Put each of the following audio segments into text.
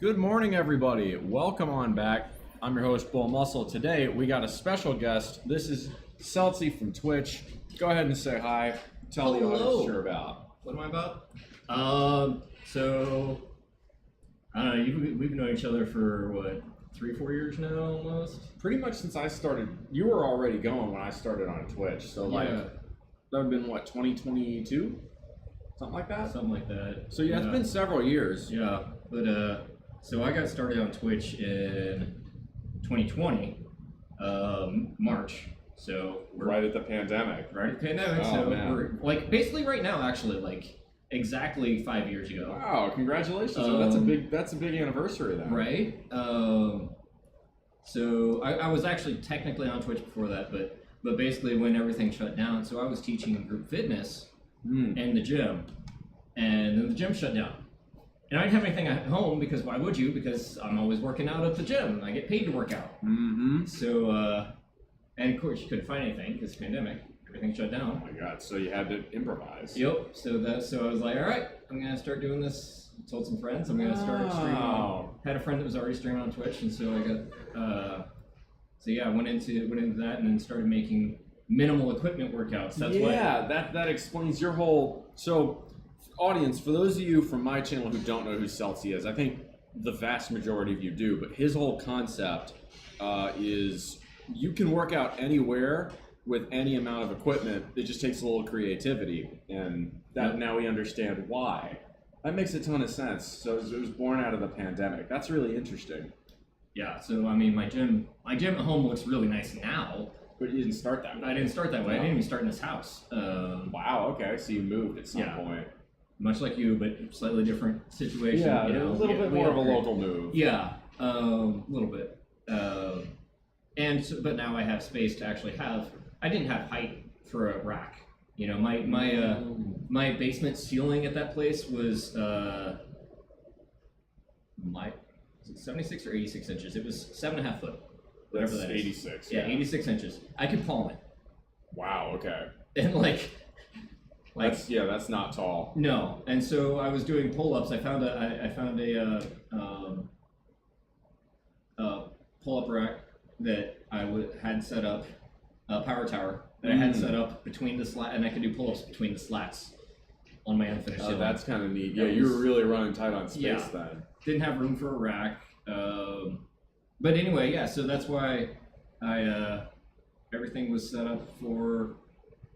Good morning, everybody. Welcome on back. I'm your host, Bull Muscle. Today, we got a special guest. This is Seltzie from Twitch. Go ahead and say hi. Tell the audience what you're about. What am I about? So, I don't know, we've known each other for, what, 3-4 years now, almost? Pretty much since I started. You were already going when I started on Twitch. So, that would have been, what, 2022? Something like that? Something like that. So, yeah, it's been several years. Yeah, but, so I got started on Twitch in 2020, March. So we're right at the pandemic. Right at the pandemic. Oh, so man. we're like basically right now, actually, like exactly 5 years ago. Wow! Congratulations. That's a big anniversary then. Right. So I was actually technically on Twitch before that, but basically when everything shut down, so I was teaching group fitness in the gym, and then the gym shut down. And I didn't have anything at home because why would you? Because I'm always working out at the gym. I get paid to work out. Mm-hmm. So, and of course you couldn't find anything because pandemic, everything shut down. Oh my God! So you had to improvise. Yep. So I was like, all right, I'm gonna start doing this. Told some friends I'm gonna start streaming. Had a friend that was already streaming on Twitch, and so I got. So yeah, I went into that and then started making minimal equipment workouts. That's that explains your whole. So, audience, for those of you from my channel who don't know who Seltzie is, I think the vast majority of you do, but his whole concept is you can work out anywhere with any amount of equipment. It just takes a little creativity, and that now we understand why. That makes a ton of sense. So it was born out of the pandemic. That's really interesting. Yeah, so I mean, my gym at home looks really nice now. But you didn't start that way. I didn't start that way. I didn't even start in this house. Wow, okay, so you moved at some point. Much like you, but slightly different situation. Yeah, a little bit more of a local move. Yeah, a little bit. But now I have space to actually have. I didn't have height for a rack. You know, my basement ceiling at that place was 76 or 86 inches. It was 7.5 foot. Whatever that is. 86. Yeah, 86 inches. I could palm it. Wow. Okay. And that's not tall. No, and so I was doing pull-ups. I found a pull-up rack that I had set up, a power tower that I had set up between the slat, and I could do pull-ups between the slats on my unfinished ceiling. That's kind of neat. Yeah, you were really running tight on space then. Didn't have room for a rack, but anyway, yeah. So that's why everything was set up for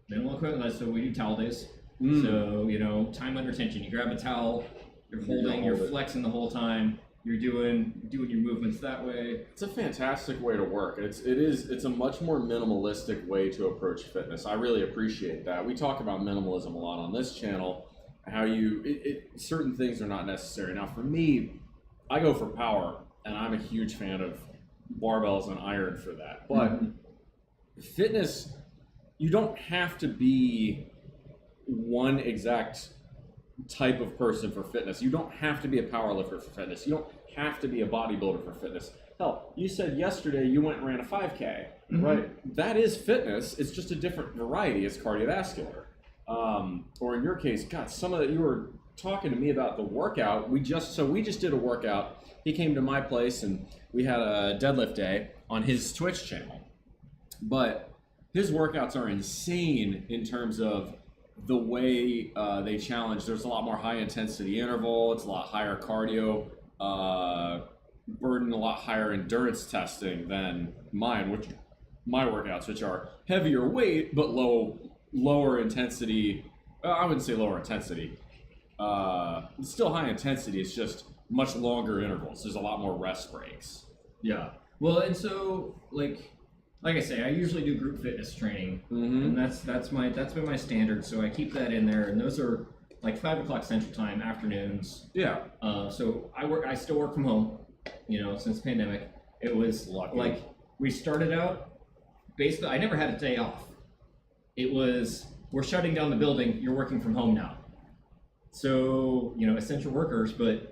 minimal equipment. So we do towel days. So, you know, time under tension. You grab a towel, you're holding, you're flexing the whole time. You're doing your movements that way. It's a fantastic way to work. It's a much more minimalistic way to approach fitness. I really appreciate that. We talk about minimalism a lot on this channel. How certain things are not necessary. Now, for me, I go for power, and I'm a huge fan of barbells and iron for that. But fitness, you don't have to be one exact type of person for fitness. You don't have to be a powerlifter for fitness. You don't have to be a bodybuilder for fitness. Hell, you said yesterday you went and ran a 5K, right? That is fitness. It's just a different variety. It's cardiovascular. Or in your case, God, some of that you were talking to me about the workout. We just did a workout. He came to my place and we had a deadlift day on his Twitch channel. But his workouts are insane in terms of the way they challenge. There's a lot more high intensity interval. It's a lot higher cardio burden, a lot higher endurance testing than my workouts, which are heavier weight but lower intensity. I wouldn't say lower intensity. It's still high intensity. It's just much longer intervals. There's a lot more rest breaks. Yeah. Well, and so like I say, I usually do group fitness training, and that's been my standard. So I keep that in there, and those are like 5 o'clock Central Time afternoons. Yeah. So I still work from home, you know, since the pandemic. It was like we started out basically. I never had a day off. It was we're shutting down the building. You're working from home now. So you know, essential workers, but.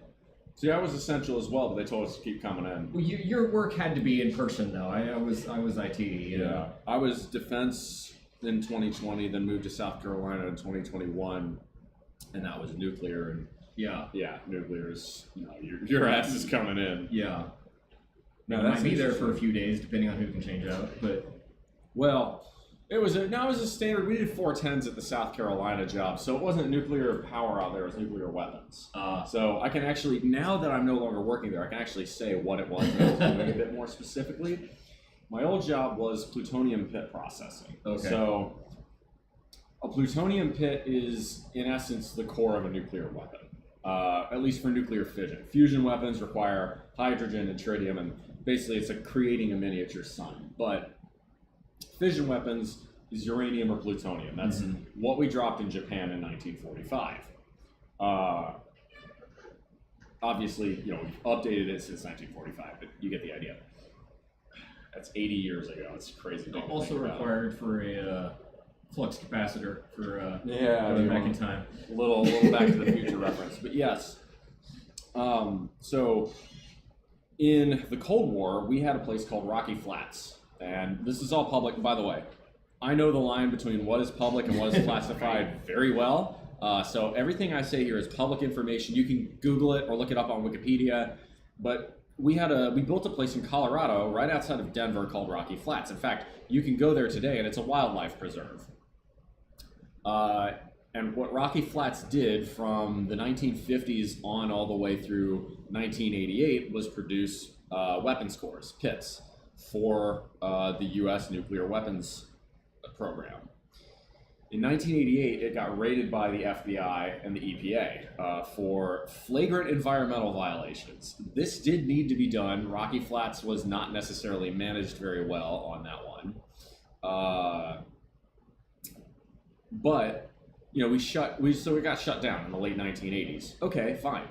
See, I was essential as well, but they told us to keep coming in. Well, your work had to be in person, though. I was IT. You know? I was defense in 2020, then moved to South Carolina in 2021, and that was nuclear. And Yeah. Yeah, nuclear is, your ass is coming in. Yeah. No, It that's might be there for a interesting. few days, depending on who can change out. But Well, it was a standard. We did 410s at the South Carolina job, so it wasn't nuclear power out there; it was nuclear weapons. So I can actually, now that I'm no longer working there, I can actually say what it was that I was doing a bit more specifically. My old job was plutonium pit processing. Okay. So a plutonium pit is, in essence, the core of a nuclear weapon, at least for nuclear fission. Fusion weapons require hydrogen and tritium, and basically it's like creating a miniature sun. But fission weapons is uranium or plutonium. That's what we dropped in Japan in 1945. Obviously, we've updated it since 1945, but you get the idea. That's 80 years ago. It's crazy. also required for a flux capacitor for Yeah, going back in time. A little Back to the Future reference, but yes. So in the Cold War, we had a place called Rocky Flats, and this is all public. By the way, I know the line between what is public and what is classified very well. So everything I say here is public information. You can Google it or look it up on Wikipedia. But we built a place in Colorado right outside of Denver called Rocky Flats. In fact, you can go there today, and it's a wildlife preserve. And what Rocky Flats did from the 1950s on all the way through 1988 was produce weapons cores, pits, for the U.S. nuclear weapons program. In 1988, it got raided by the FBI and the EPA for flagrant environmental violations. This did need to be done. Rocky Flats was not necessarily managed very well on that one. But we got shut down in the late 1980s. Okay, fine.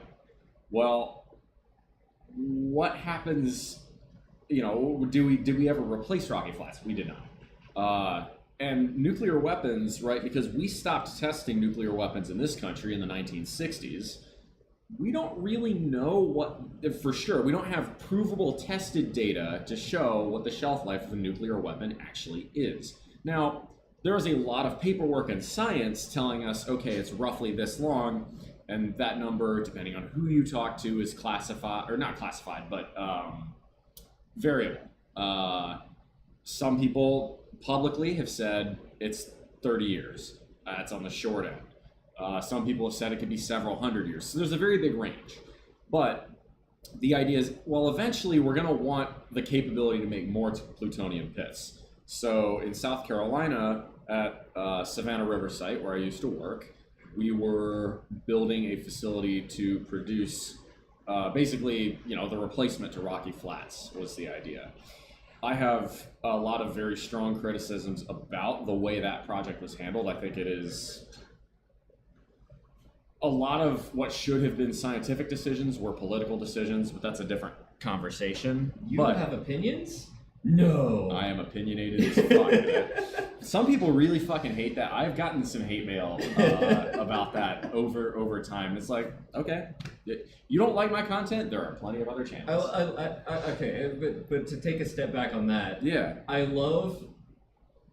Well, what happens? Did we ever replace Rocky Flats? We did not. And nuclear weapons, right? Because we stopped testing nuclear weapons in this country in the 1960s. We don't really know for sure. We don't have provable tested data to show what the shelf life of a nuclear weapon actually is. Now, there is a lot of paperwork and science telling us, okay, it's roughly this long, and that number, depending on who you talk to, is classified, or not classified, but variable. Some people publicly have said it's 30 years. That's on the short end. Some people have said it could be several hundred years. So there's a very big range. But the idea is, well, eventually we're going to want the capability to make more plutonium pits. So in South Carolina, at Savannah River site, where I used to work, we were building a facility to produce basically, the replacement to Rocky Flats was the idea. I have a lot of very strong criticisms about the way that project was handled. I think it is a lot of what should have been scientific decisions were political decisions, but that's a different conversation. You have opinions? No. I am opinionated as fuck. Some people really fucking hate that. I've gotten some hate mail about that over time. It's like, okay, you don't like my content? There are plenty of other channels. Okay, but to take a step back on that, yeah, I love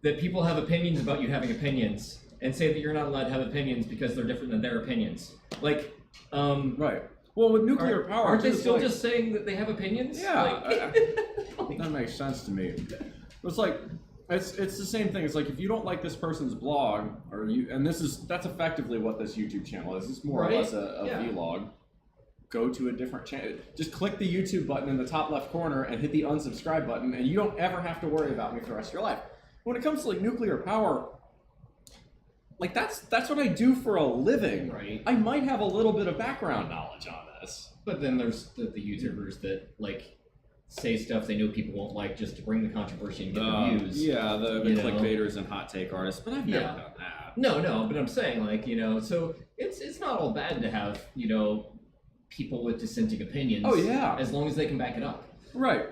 that people have opinions about you having opinions and say that you're not allowed to have opinions because they're different than their opinions. Like, right. Well, with nuclear power, aren't they still just saying that they have opinions? Yeah, that makes sense to me. It's like it's the same thing. It's like if you don't like this person's blog, that's effectively what this YouTube channel is. It's more or less a vlog. Go to a different channel. Just click the YouTube button in the top left corner and hit the unsubscribe button, and you don't ever have to worry about me for the rest of your life. When it comes to like nuclear power, like that's what I do for a living. Right. I might have a little bit of background knowledge on this. But then there's the YouTubers that like say stuff they know people won't like just to bring the controversy and get the views. Yeah, the clickbaiters and hot take artists. But I've never done that. No, but I'm saying like, so it's not all bad to have, people with dissenting opinions. Oh yeah. As long as they can back it up. Right.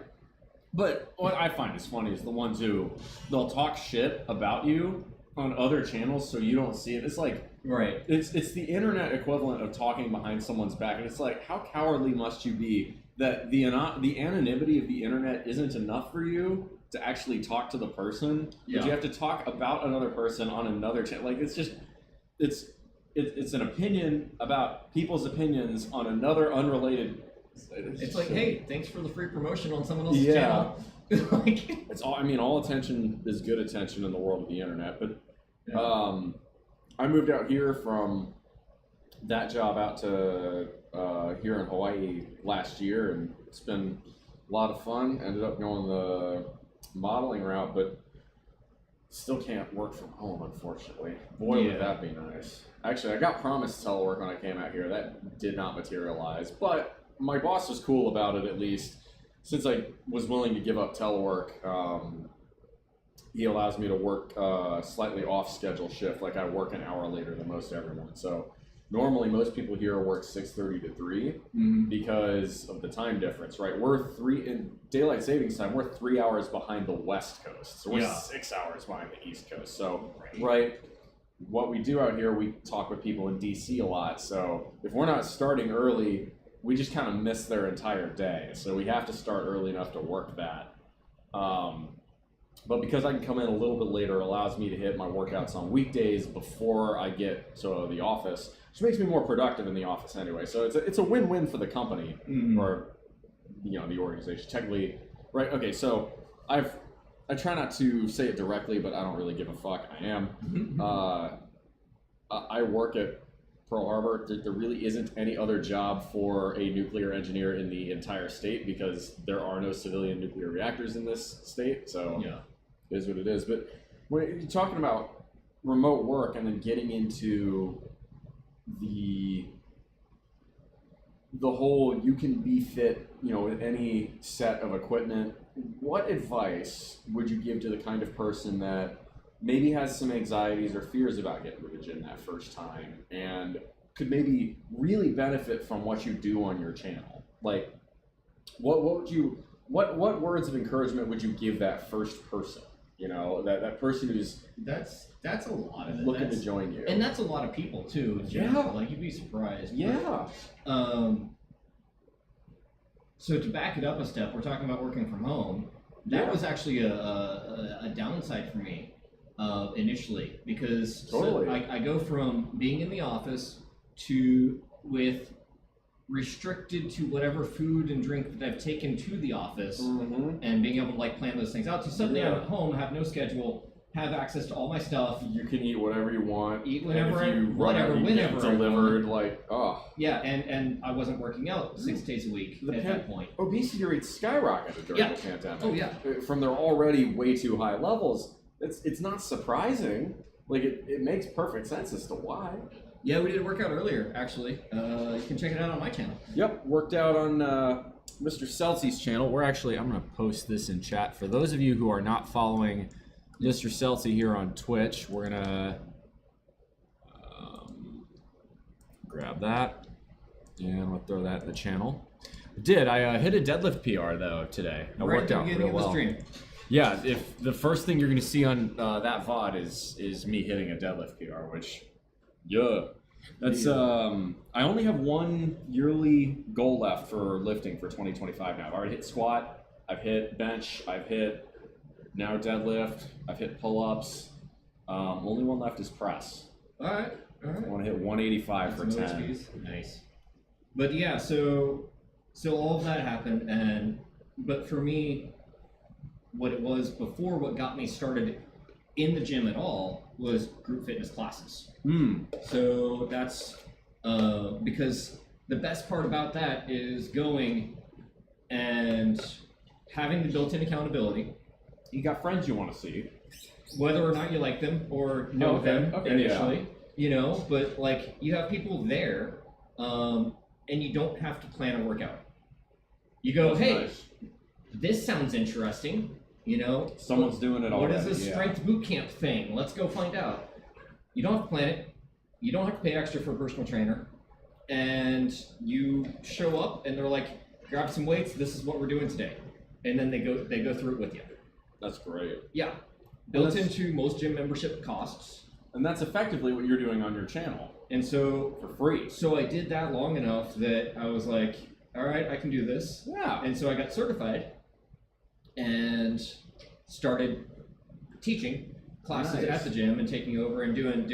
But what I find is funny is the ones who they'll talk shit about you on other channels so you don't see it. It's like it's the internet equivalent of talking behind someone's back, and it's like, how cowardly must you be that the anonymity of the internet isn't enough for you to actually talk to the person, but you have to talk about another person on another channel. Like it's it's an opinion about people's opinions on another unrelated. It's like, hey, thanks for the free promotion on someone else's Yeah. channel. Like, It's all. I mean, all attention is good attention in the world of the internet. But I moved out here from that job out to here in Hawaii last year, and it's been a lot of fun. Ended up going the modeling route, but still can't work from home, unfortunately. Boy, would that be nice. Actually, I got promised telework when I came out here. That did not materialize, but my boss was cool about it, at least. Since I was willing to give up telework, he allows me to work slightly off schedule shift, like I work an hour later than most everyone. So normally most people here work 6:30 to 3 because of the time difference, right? We're in daylight savings time. We're 3 hours behind the West Coast, so we're 6 hours behind the East Coast. So what we do out here, we talk with people in DC a lot. So if we're not starting early, we just kind of miss their entire day. So we have to start early enough to work that. But because I can come in a little bit later, it allows me to hit my workouts on weekdays before I get to the office, which makes me more productive in the office anyway. So it's a win-win for the company or the organization. Technically, right? Okay, so I try not to say it directly, but I don't really give a fuck. I am. I work at Pearl Harbor. There really isn't any other job for a nuclear engineer in the entire state because there are no civilian nuclear reactors in this state. So it is what it is. But when you're talking about remote work and then getting into the whole you can be fit, with any set of equipment, what advice would you give to the kind of person that maybe has some anxieties or fears about getting to the gym that first time and could maybe really benefit from what you do on your channel? Like, what words of encouragement would you give that first person? That person who's that's a lot of it. Looking to join you, and that's a lot of people too. Like you'd be surprised. Yeah. So to back it up a step, we're talking about working from home. That was actually a downside for me. Initially, because I go from being in the office with restricted to whatever food and drink that I've taken to the office and being able to plan those things out. So suddenly I'm at home, have no schedule, have access to all my stuff. You can eat whatever you want. Eat whenever whenever delivered. And I wasn't working out 6 days a week at that point. Obesity rates skyrocketed during the pandemic. Oh yeah. From their already way too high levels. It's not surprising. It makes perfect sense as to why. Yeah, we did a workout earlier, actually. You can check it out on my channel. Yep, worked out on Mr. Seltzie's channel. I'm going to post this in chat. For those of you who are not following Mr. Seltzie here on Twitch, we're going to grab that, and we'll throw that in the channel. I hit a deadlift PR, though, today. I worked out real well. Yeah, if the first thing you're going to see on that VOD is me hitting a deadlift PR, which, that's I only have one yearly goal left for lifting for 2025 now. I've already hit squat, I've hit bench, I've hit now deadlift, I've hit pull-ups. Only one left is press. All right. I want to hit 185 for 10. Nice. But yeah, so all of that happened, but for me, what it was before, what got me started in the gym at all was group fitness classes. So that's because the best part about that is going and having the built-in accountability. You got friends you want to see, whether or not you like them or know them initially, but you have people there, and you don't have to plan a workout. You go, this sounds interesting. Someone's doing it already. What is this strength boot camp thing? Let's go find out. You don't have to plan it. You don't have to pay extra for a personal trainer. And you show up and they're like, grab some weights, this is what we're doing today. And then they go through it with you. That's great. Yeah. Built into most gym membership costs. And that's effectively what you're doing on your channel. And so for free. So I did that long enough that I was like, all right, I can do this. Yeah. And so I got certified and started teaching classes at the gym and taking over and doing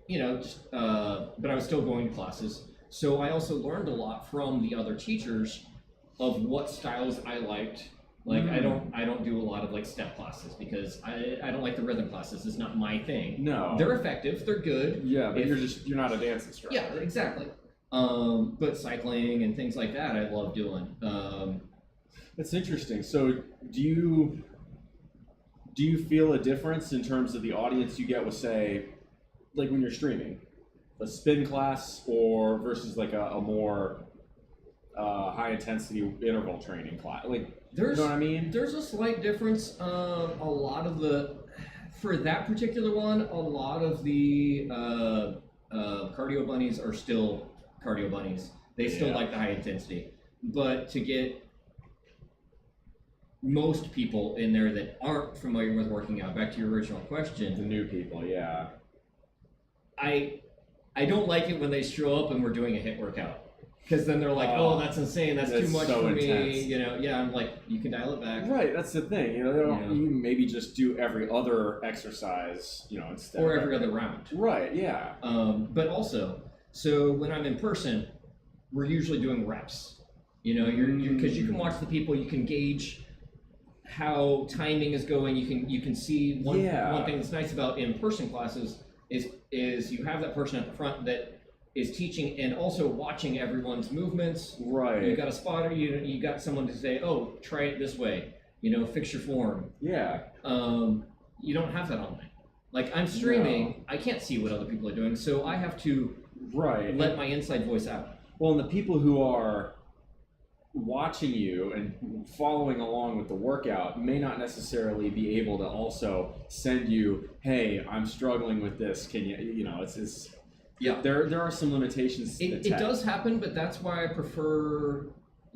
but I was still going to classes. So I also learned a lot from the other teachers of what styles I liked. Like I don't do a lot of like step classes because I don't like the rhythm classes. It's not my thing. No. They're effective, they're good. Yeah, but you're not a dance instructor. Yeah, exactly. But cycling and things like that I love doing. That's interesting. So do you feel a difference in terms of the audience you get with, say, like when you're streaming, a spin class or versus like a more high intensity interval training class? Like, you know what I mean? There's a slight difference. A lot of for that particular one, a lot of the cardio bunnies are still cardio bunnies. They still like the high intensity. But to get most people in there that aren't familiar with working out, back to your original question. The new people, yeah. I don't like it when they show up and we're doing a HIIT workout. Because then they're like, oh, that's insane, that's too much for intense. me. I'm like, you can dial it back. Right, that's the thing. You maybe just do every other exercise, instead or of every other round. Right, yeah. But also, so when I'm in person, we're usually doing reps. Because you can watch the people, you can gauge how timing is going. You can see one thing that's nice about in-person classes is you have that person at the front that is teaching and also watching everyone's movements. Right. You got a spotter. You got someone to say, oh, try it this way. Fix your form. Yeah. You don't have that online. Like I'm streaming, I can't see what other people are doing, so I have to let my inside voice out. Well, and the people who are watching you and following along with the workout may not necessarily be able to also send you, hey, I'm struggling with this. Can you, it's yeah. There are some limitations. It does happen, but that's why I prefer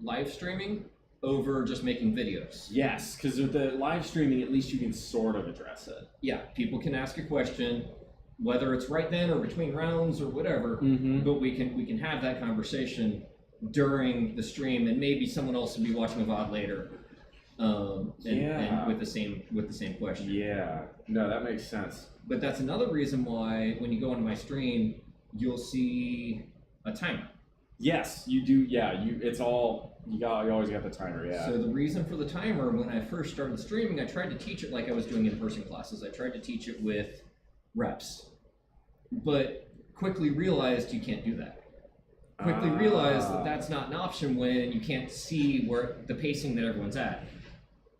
live streaming over just making videos. Yes, because with the live streaming, at least you can sort of address it. Yeah, people can ask a question, whether it's right then or between rounds or whatever. But we can have that conversation during the stream, and maybe someone else will be watching a VOD later, and with the same question. Yeah, no, that makes sense. But that's another reason why when you go into my stream, you'll see a timer. Yes, you do. Yeah, you always got the timer. Yeah. So the reason for the timer, when I first started streaming, I tried to teach it like I was doing in-person classes. I tried to teach it with reps, but quickly realized you can't do that. Quickly realized that that's not an option when you can't see where the pacing that everyone's at.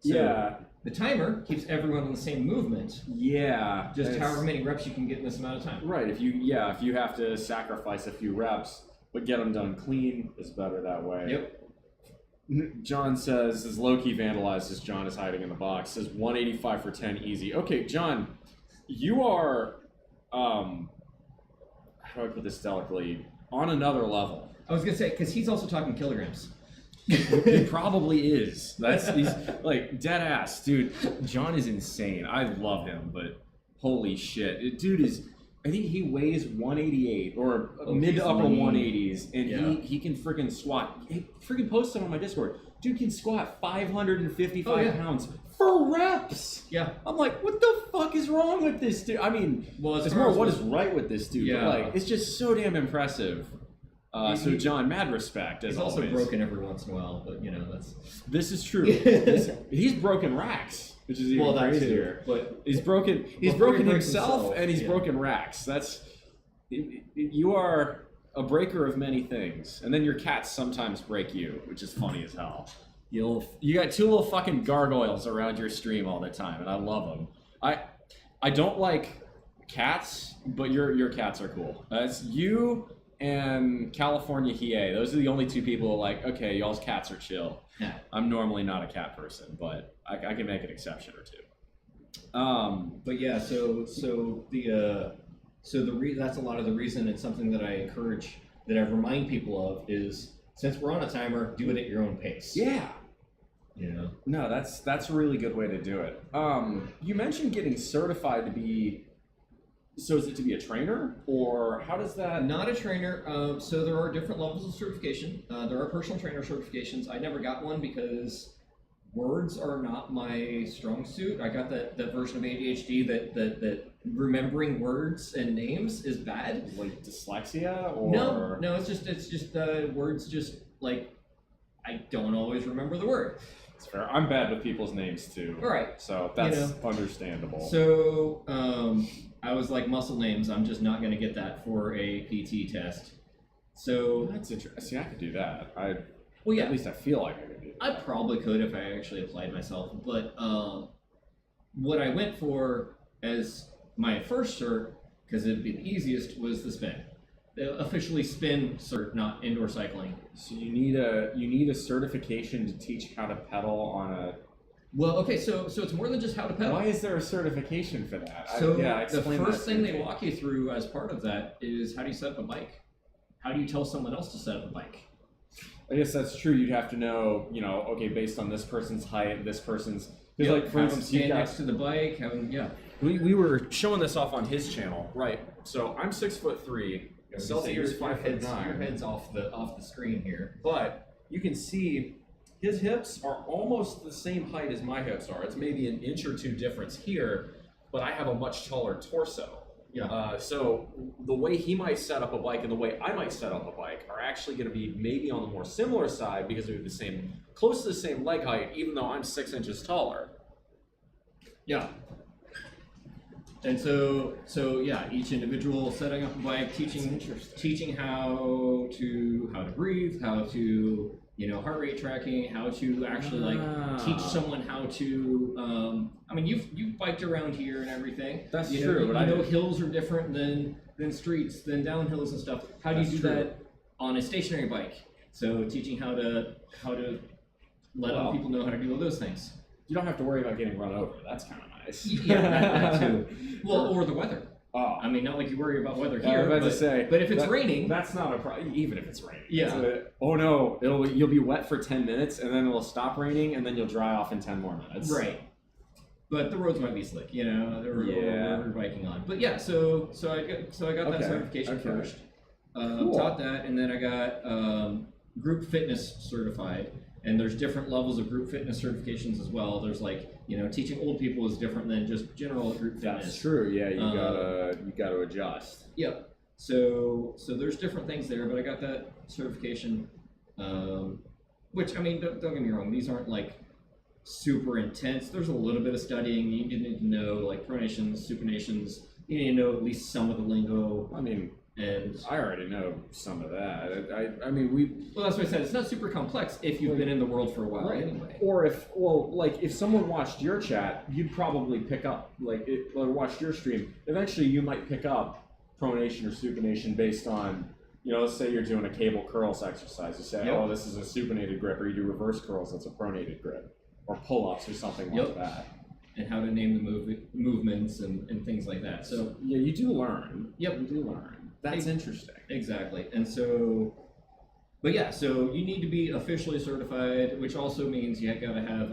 So the timer keeps everyone on the same movement. Yeah. Just however many reps you can get in this amount of time. Right. If you have to sacrifice a few reps, but get them done clean, is better that way. Yep. John says, as low-key vandalized as John is hiding in the box, says 185 for 10 easy. Okay, John, you are, how do I put this delicately, on another level. I was going to say, because he's also talking kilograms. He probably is. He's like dead ass, dude. John is insane. I love him, but holy shit, dude is. I think he weighs 188 or mid to upper 180s, and he can freaking squat. He freaking posted on my Discord. Dude can squat 555 pounds for reps. Yeah, I'm like, what the fuck is wrong with this dude? I mean, it's more what is right with this dude. Yeah, but it's just so damn impressive. So John, mad respect as always. He's also broken every once in a while, but that's. This is true. He's broken racks, which is even crazier. But he's broken himself, and he's broken racks. You are a breaker of many things, and then your cats sometimes break you, which is funny as hell. You got two little fucking gargoyles around your stream all the time, and I love them. I don't like cats, but your cats are cool. That's you. And California Hiei, those are the only two people who are like, okay, y'all's cats are chill. Yeah. I'm normally not a cat person, but I can make an exception or two. But yeah, that's a lot of the reason. It's something that I encourage, that I remind people of, is since we're on a timer, do it at your own pace. Yeah. No, that's a really good way to do it. You mentioned getting certified to be. So is it to be a trainer, or how does that? Not a trainer. So there are different levels of certification. There are personal trainer certifications. I never got one because words are not my strong suit. I got that version of ADHD that remembering words and names is bad. Like dyslexia, or No, it's just words just like I don't always remember the word. It's fair. I'm bad with people's names too. All right. So that's understandable. So I was like, muscle names, I'm just not going to get that for a PT test. So That's interesting. See, I could do that. well, yeah, At least I feel like I could do that. I probably could if I actually applied myself. But what I went for as my first cert, because it'd be the easiest, was the spin. The officially spin cert, not indoor cycling. So you need a certification to teach how to pedal on a. Well, okay, so it's more than just how to pedal. Why is there a certification for that? So the explain first that thing to they me. walk you through as part of that is how do you set up a bike? How do you tell someone else to set up a bike? I guess that's true. You'd have to know, okay, based on this person's height, this person's. Because, like, for have them instance, you stand got. next to the bike. Have them, We were showing this off on his channel, right? So I'm 6'3". Seltzie is 5'9". Your head's off the screen here. But you can see his hips are almost the same height as my hips are. It's maybe an inch or two difference here, but I have a much taller torso. Yeah. So the way he might set up a bike and the way I might set up a bike are actually going to be maybe on the more similar side because we have close to the same leg height, even though I'm 6 inches taller. Yeah. And so yeah, each individual setting up a bike, teaching how to breathe, how to heart rate tracking, how to actually teach someone how to. I mean, you've biked around here and everything. That's true. true. But I know hills are different than streets, than downhills and stuff. How do you do that on a stationary bike? So teaching how to let other people know how to do all those things. You don't have to worry about getting run over. That's kind of nice. Yeah, that too. Well, or the weather. Oh. I mean, not like you worry about weather here. But if it's raining, that's not a problem. Even if it's raining. Yeah. Oh no, you'll be wet for 10 minutes, and then it'll stop raining, and then you'll dry off in 10 more minutes. Right. But the roads might be slick, we're biking on. But yeah, so I got that certification first. Cool. Taught that, and then I got group fitness certified. And there's different levels of group fitness certifications as well. There's teaching old people is different than just general group fitness. That's true. Yeah, you gotta adjust. Yep. So there's different things there, but I got that certification. Which, I mean, don't get me wrong, these aren't like super intense. There's a little bit of studying. You need to know like pronations, supinations. You need to know at least some of the lingo. I mean, and I already know some of that. Well, that's what I said. It's not super complex if you've been in the world for a while, anyway. Or if someone watched your chat, you'd probably pick up or watched your stream. Eventually, you might pick up pronation or supination based on, let's say you're doing a cable curls exercise. You say, oh, this is a supinated grip, or you do reverse curls. That's a pronated grip, or pull-ups or something like that. And how to name the movements and things like that. So yeah, you do learn. Yep, you do learn. That's interesting. Exactly. And so, but yeah, so you need to be officially certified, which also means you got to have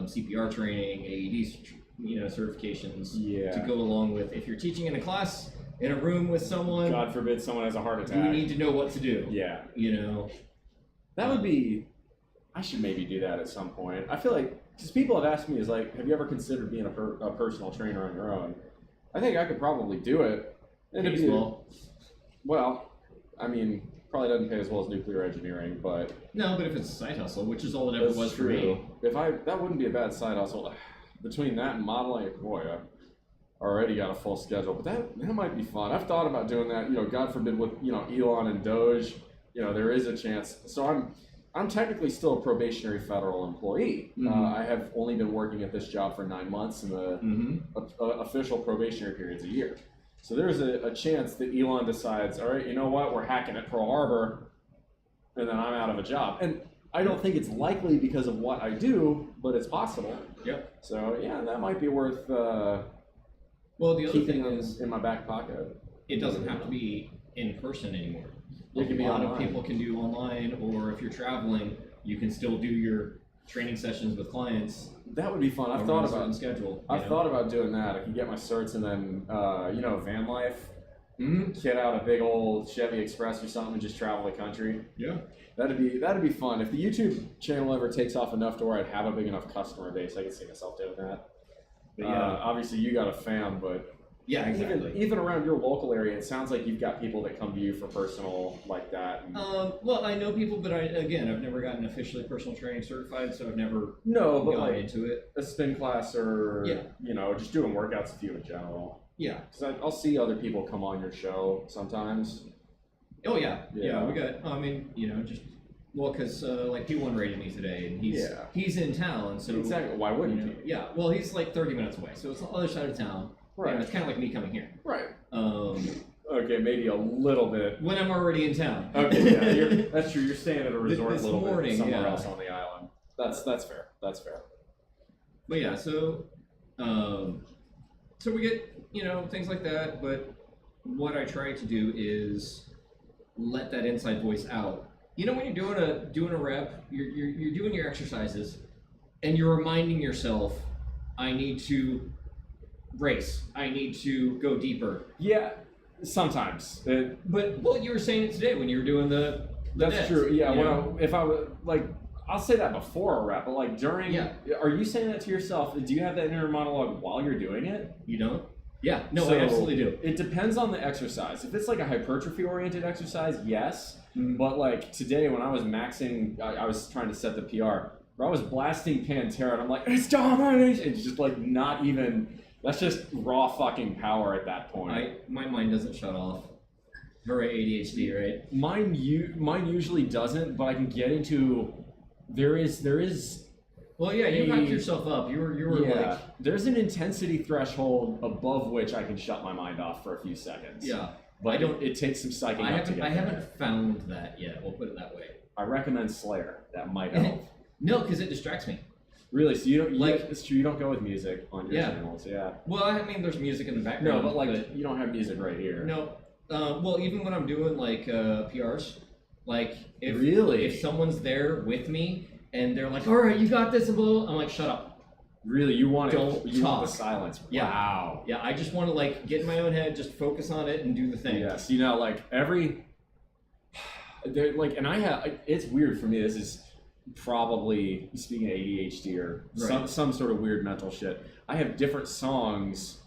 CPR training, AED, certifications to go along with. If you're teaching in a class in a room with someone, God forbid someone has a heart attack, you need to know what to do. Yeah. That would be. I should maybe do that at some point. I feel like because people have asked me, have you ever considered being a personal trainer on your own? I think I could probably do it. Well, I mean, probably doesn't pay as well as nuclear engineering, but no. But if it's a side hustle, which is all it ever was for me, that wouldn't be a bad side hustle. Between that and modeling at Koya, I already got a full schedule, but that might be fun. I've thought about doing that. God forbid with Elon and Doge, there is a chance. So I'm technically still a probationary federal employee. Mm-hmm. I have only been working at this job for 9 months, and the official probationary period is a year. So there's a chance that Elon decides, all right, you know what, we're hacking at Pearl Harbor, and then I'm out of a job. And I don't think it's likely because of what I do, but it's possible. Yep. So yeah, that might be worth well, the other keeping thing is in my back pocket. It doesn't have to be in person anymore. It can be a lot online. of people can do online, or if you're traveling, you can still do your training sessions with clients. That would be fun. I've thought about schedule. I've thought about doing that. I can get my certs and then van life. Kit out a big old Chevy Express or something and just travel the country. Yeah. That'd be fun. If the YouTube channel ever takes off enough to where I'd have a big enough customer base, I could see myself doing that. But obviously you got a fam, but yeah, exactly. Even around your local area, it sounds like you've got people that come to you for personal like that. Well, I know people, but I've never gotten officially personal training certified, so I've never but gone into it. A spin class or just doing workouts with you in general. Yeah, because I'll see other people come on your show sometimes. Oh yeah. We got. I mean, just because like P1 rated me today, and he's in town, so exactly. Why wouldn't you? Yeah. Well, he's like 30 minutes away, so it's on the other side of town. Right. It's kind of like me coming here. Right. Okay, maybe a little bit. When I'm already in town. Okay, yeah, that's true. You're staying at a resort this a little morning, bit somewhere else on the island. That's fair. That's fair. But yeah, so we get things like that. But what I try to do is let that inside voice out. When you're doing a rep, you're doing your exercises, and you're reminding yourself, I need to race. I need to go deeper. Yeah, sometimes. But you were saying it today when you were doing the that's deads, true. Yeah. If I was like, I'll say that before a rep, but like during. Yeah. Are you saying that to yourself? Do you have that inner monologue while you're doing it? You don't. Yeah. No, I absolutely do. It depends on the exercise. If it's like a hypertrophy oriented exercise, yes. Mm-hmm. But like today when I was maxing, I was trying to set the PR. Where I was blasting Pantera, and I'm like, it's domination. It's just like not even. That's just raw fucking power at that point. My mind doesn't shut off. Very ADHD, right? Mine usually doesn't, but I can get into. There is. Well, yeah, you hyped yourself up. You were like. There's an intensity threshold above which I can shut my mind off for a few seconds. Yeah, but it takes some psyching up to get I haven't found that yet. We'll put it that way. I recommend Slayer. That might help. No, because it distracts me. Really? So you don't it's true. You don't go with music on your channels, yeah. Well, I mean, there's music in the background. No, but you don't have music right here. No. Well, even when I'm doing like PRs, like if someone's there with me and they're like, "All right, you got this," and blah, I'm like, "Shut up." Really, you want want the silence? Yeah. Wow. Yeah, I just want to like get in my own head, just focus on it and do the thing. Yes, and I have. It's weird for me. This is. Probably speaking of ADHD or some sort of weird mental shit. I have different songs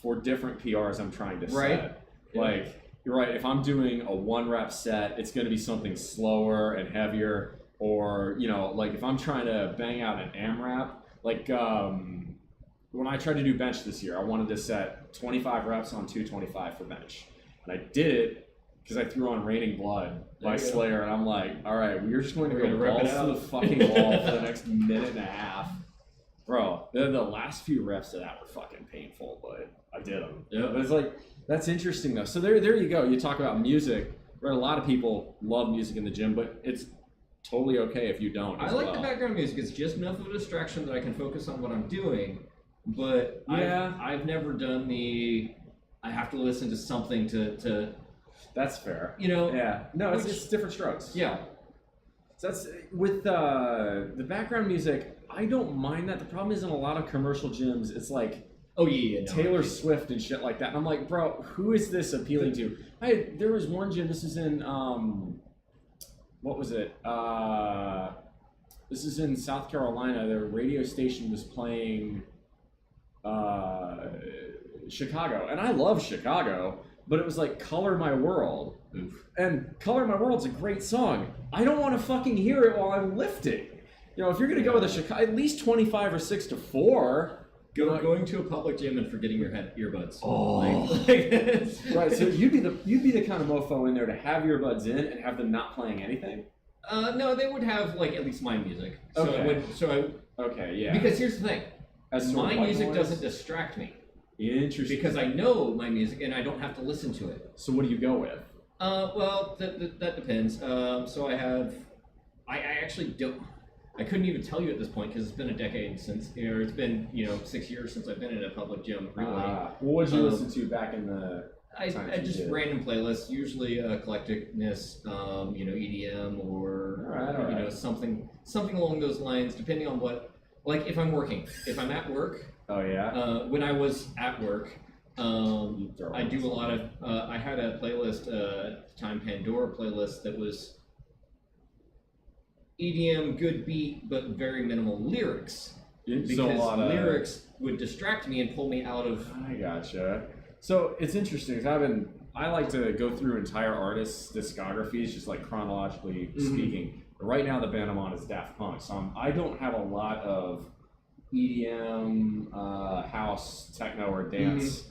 for different PRs I'm trying to set. Yeah. Like you're right. If I'm doing a 1 rep set, it's going to be something slower and heavier. Or like if I'm trying to bang out an AMRAP, like when I tried to do bench this year, I wanted to set 25 reps on 225 for bench, and I did it. Because I threw on Raining Blood by Slayer, and I'm like, all right, we're just going to go balls to the fucking wall for the next minute and a half. Bro, the last few reps of that were fucking painful, but I did them. Yeah. But it's like, that's interesting though. So there you go. You talk about music. Right, a lot of people love music in the gym, but it's totally okay if you don't. I like the background music. It's just enough of a distraction that I can focus on what I'm doing. But I've never done I have to listen to something to That's fair. Yeah. No, it's different strokes. Yeah. So that's with the background music. I don't mind that. The problem is in a lot of commercial gyms, it's like Taylor Swift and shit like that. And I'm like, bro, who is this appealing to? There was one gym. This is in what was it? This is in South Carolina. Their radio station was playing Chicago, and I love Chicago. But it was like Color My World. Oof. And Color My World's a great song. I don't want to fucking hear it while I'm lifting. If you're going to go with a Chicago, at least 25 or 6 to 4. Going to a public gym and forgetting your earbuds. Oh. Right, so you'd be the kind of mofo in there to have earbuds in and have them not playing anything? No, they would have like at least my music. Okay. Okay, yeah. Because here's the thing. My music noise? Doesn't distract me. Interesting. Because I know my music and I don't have to listen to it. So what do you go with? Well, that depends. So I actually don't. I couldn't even tell you at this point because it's been a decade since, it's been 6 years since I've been in a public gym. Really. What did you listen to back in the? I just random playlists, usually eclecticness, EDM or all right. something along those lines, depending on what. Like if I'm working, if I'm at work. Oh yeah. When I was at work, I do a lot of. I had a playlist, time Pandora playlist that was EDM, good beat, but very minimal lyrics. Because So a lot of lyrics would distract me and pull me out of. I gotcha. So it's interesting. 'Cause I like to go through entire artists' discographies, just like chronologically speaking. Right now, the band I'm on is Daft Punk, so I don't have a lot of EDM, house, techno, or dance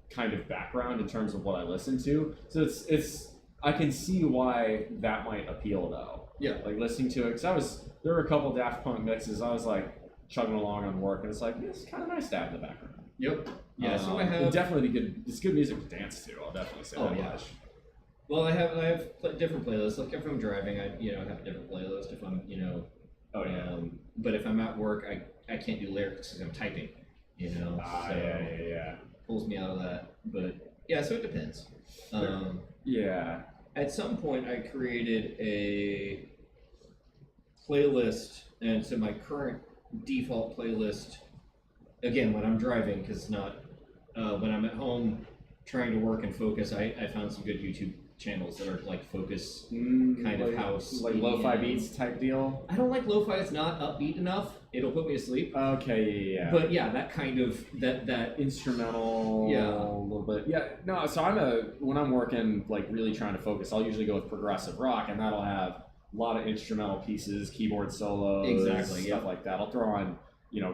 kind of background in terms of what I listen to. So it's I can see why that might appeal though. Yeah. Like listening to it, because there were a couple Daft Punk mixes. I was like chugging along on work, and it's like it's kind of nice to have in the background. Yep. Yeah. So I it'd have. definitely be good. It's good music to dance to. I'll definitely say that much. Well, I have different playlists. Like if I'm driving, I have a different playlist. If I'm but if I'm at work, I can't do lyrics because I'm typing. Yeah. Pulls me out of that. But yeah, so it depends. Yeah. At some point, I created a playlist, and so my current default playlist, again, when I'm driving, because not when I'm at home trying to work and focus, I found some good YouTube channels that are like focus kind of house, like lo-fi beats type deal. I don't like lo-fi. It's not upbeat enough. It'll put me to sleep. Okay, yeah. But yeah, that kind of that instrumental, a little bit. Yeah, no. So when I'm working, like really trying to focus, I'll usually go with progressive rock, and that'll have a lot of instrumental pieces, keyboard solos, stuff like that. I'll throw on,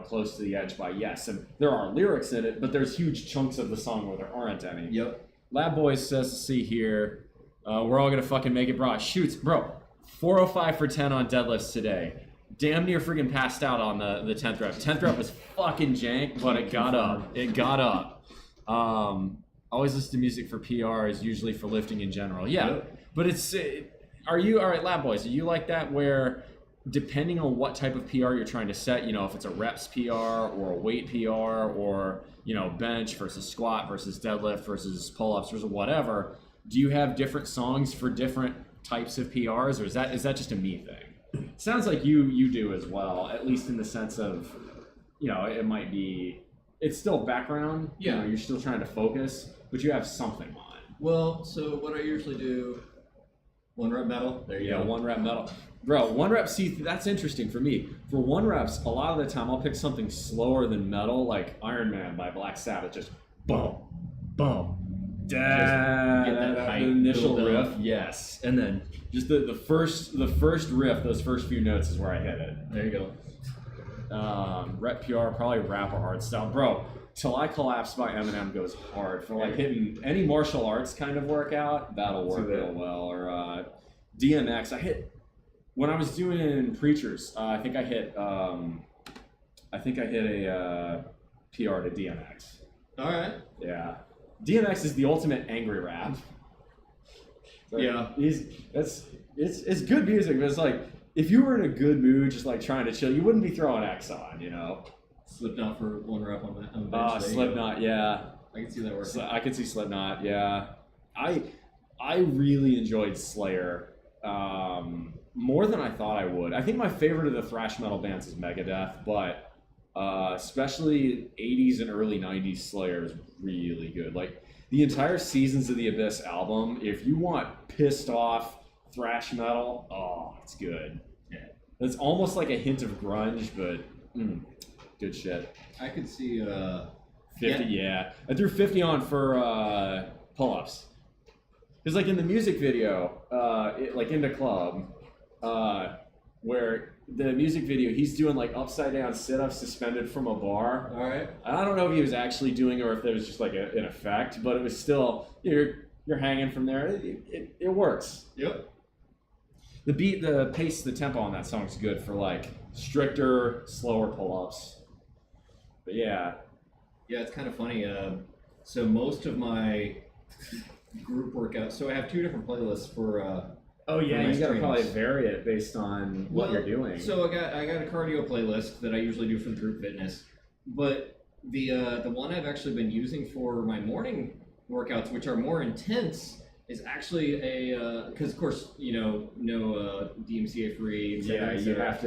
Close to the Edge by Yes, and there are lyrics in it, but there's huge chunks of the song where there aren't any. Yep. Lab Boys says to see here. We're all gonna fucking make it, bro. Shoots, bro. 405 for 10 on deadlifts today. Damn near friggin' passed out on the 10th rep. 10th rep was fucking jank, but it got up. Always listen to music for PRs, usually for lifting in general. Yeah, but are you, all right, Lab Boys, are you like that where depending on what type of PR you're trying to set, if it's a reps PR or a weight PR or, bench versus squat versus deadlift versus pull-ups versus whatever, do you have different songs for different types of PRs, or is that just a me thing? Sounds like you do as well, at least in the sense of, it might be, it's still background. Yeah. You're still trying to focus, but you have something on. Well, so what I usually do, 1 rep metal. There you go. 1 rep metal. Bro, 1 rep, see, that's interesting for me. For 1 reps, a lot of the time I'll pick something slower than metal, like Iron Man by Black Sabbath, just boom, boom. Get that initial riff, yes, and then just the first riff, those first few notes is where I hit it. There you go. Rep PR, probably rap or art style, bro. Till I Collapse by Eminem goes hard for like hitting any martial arts kind of workout. That'll work real well. Or DMX, I hit when I was doing Preachers. I think I hit a PR to DMX. All right. Yeah. DMX is the ultimate angry rap. Yeah. It's good music, but it's like if you were in a good mood, just like trying to chill, you wouldn't be throwing X on, Slipknot for 1 rep on the bench. Slipknot, yeah. I can see that working. I could see Slipknot, yeah. I really enjoyed Slayer more than I thought I would. I think my favorite of the thrash metal bands is Megadeth, but especially 80s and early 90s Slayer is really good. Like the entire Seasons of the Abyss album, if you want pissed off thrash metal, it's good. Yeah. It's almost like a hint of grunge, but good shit. I could see 50, yeah. I threw 50 on for pull-ups. Because like in the music video, like in the club, where the music video, he's doing like upside down sit-ups suspended from a bar. All right. I don't know if he was actually doing it or if there was just like an effect, but it was still, you're hanging from there. It works. Yep. The beat, the pace, the tempo on that song is good for like stricter, slower pull-ups. But yeah. Yeah, it's kind of funny. So most of my group workouts, so I have 2 different playlists for oh yeah, you gotta streams. probably vary it based on what you're doing. So I got a cardio playlist that I usually do for the group fitness, but the one I've actually been using for my morning workouts, which are more intense, is actually a because of course no DMCA free. Yeah, you have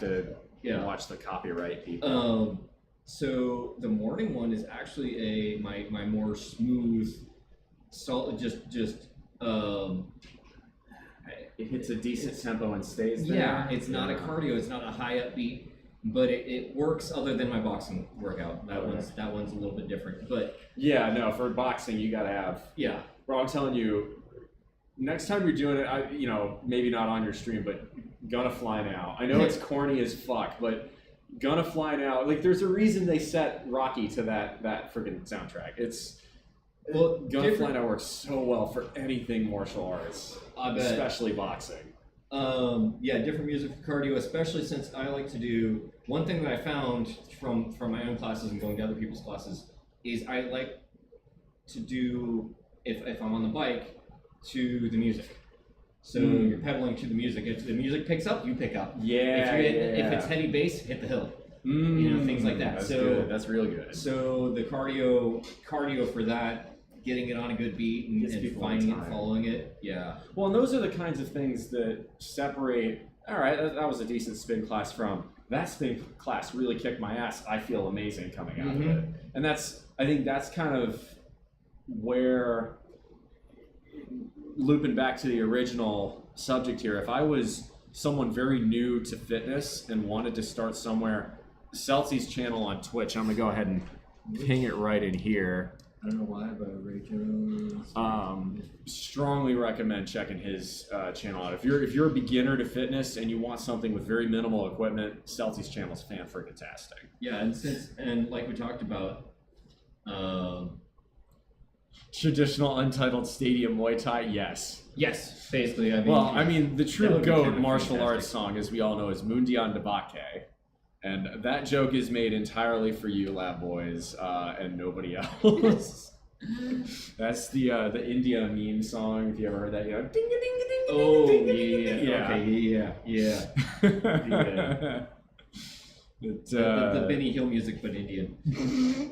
to watch the copyright people. So the morning one is actually my more smooth, um, It hits a decent tempo and stays there. yeah. It's not a cardio. It's not a high upbeat, but it works other than my boxing workout. That one's a little bit different. But yeah, no, for boxing you gotta have. yeah, Bro, I'm telling you, next time you're doing it, maybe not on your stream, but Gonna Fly Now. I know it's corny as fuck, but Gonna Fly Now, like there's a reason they set Rocky to that freaking soundtrack. Gonna Fly Now works so well for anything martial arts, I bet. especially boxing. Yeah, different music for cardio, especially since I like to do one thing that I found from my own classes and going to other people's classes is I like to do if I'm on the bike to the music. So you're pedaling to the music. If the music picks up, you pick up. Yeah. If it's heavy bass, hit the hill. Things like that. That's good. That's real good. So the cardio for that, getting it on a good beat and finding it, following it. Yeah. Well, and those are the kinds of things that separate. All right, that was a decent spin class from that spin class. Really kicked my ass. I feel amazing coming out of it, and I think that's kind of where, looping back to the original subject here, if I was someone very new to fitness and wanted to start somewhere, Seltzie's channel on Twitch, I'm gonna go ahead and ping it right in here. I don't know why, but Rachel. Strongly recommend checking his channel out. If you're a beginner to fitness and you want something with very minimal equipment, Seltzie's channel is fan-freaking-tastic. Yeah, and like we talked about, traditional untitled stadium Muay Thai, yes. Yes, basically. I mean, the true GOAT GOAT martial arts song, as we all know, is Mundian Debake. And that joke is made entirely for you, lab boys, and nobody else. That's the India meme song. If you ever heard that, ding ding ding ding. Oh ding, yeah, okay, yeah. The Benny Hill music, but Indian.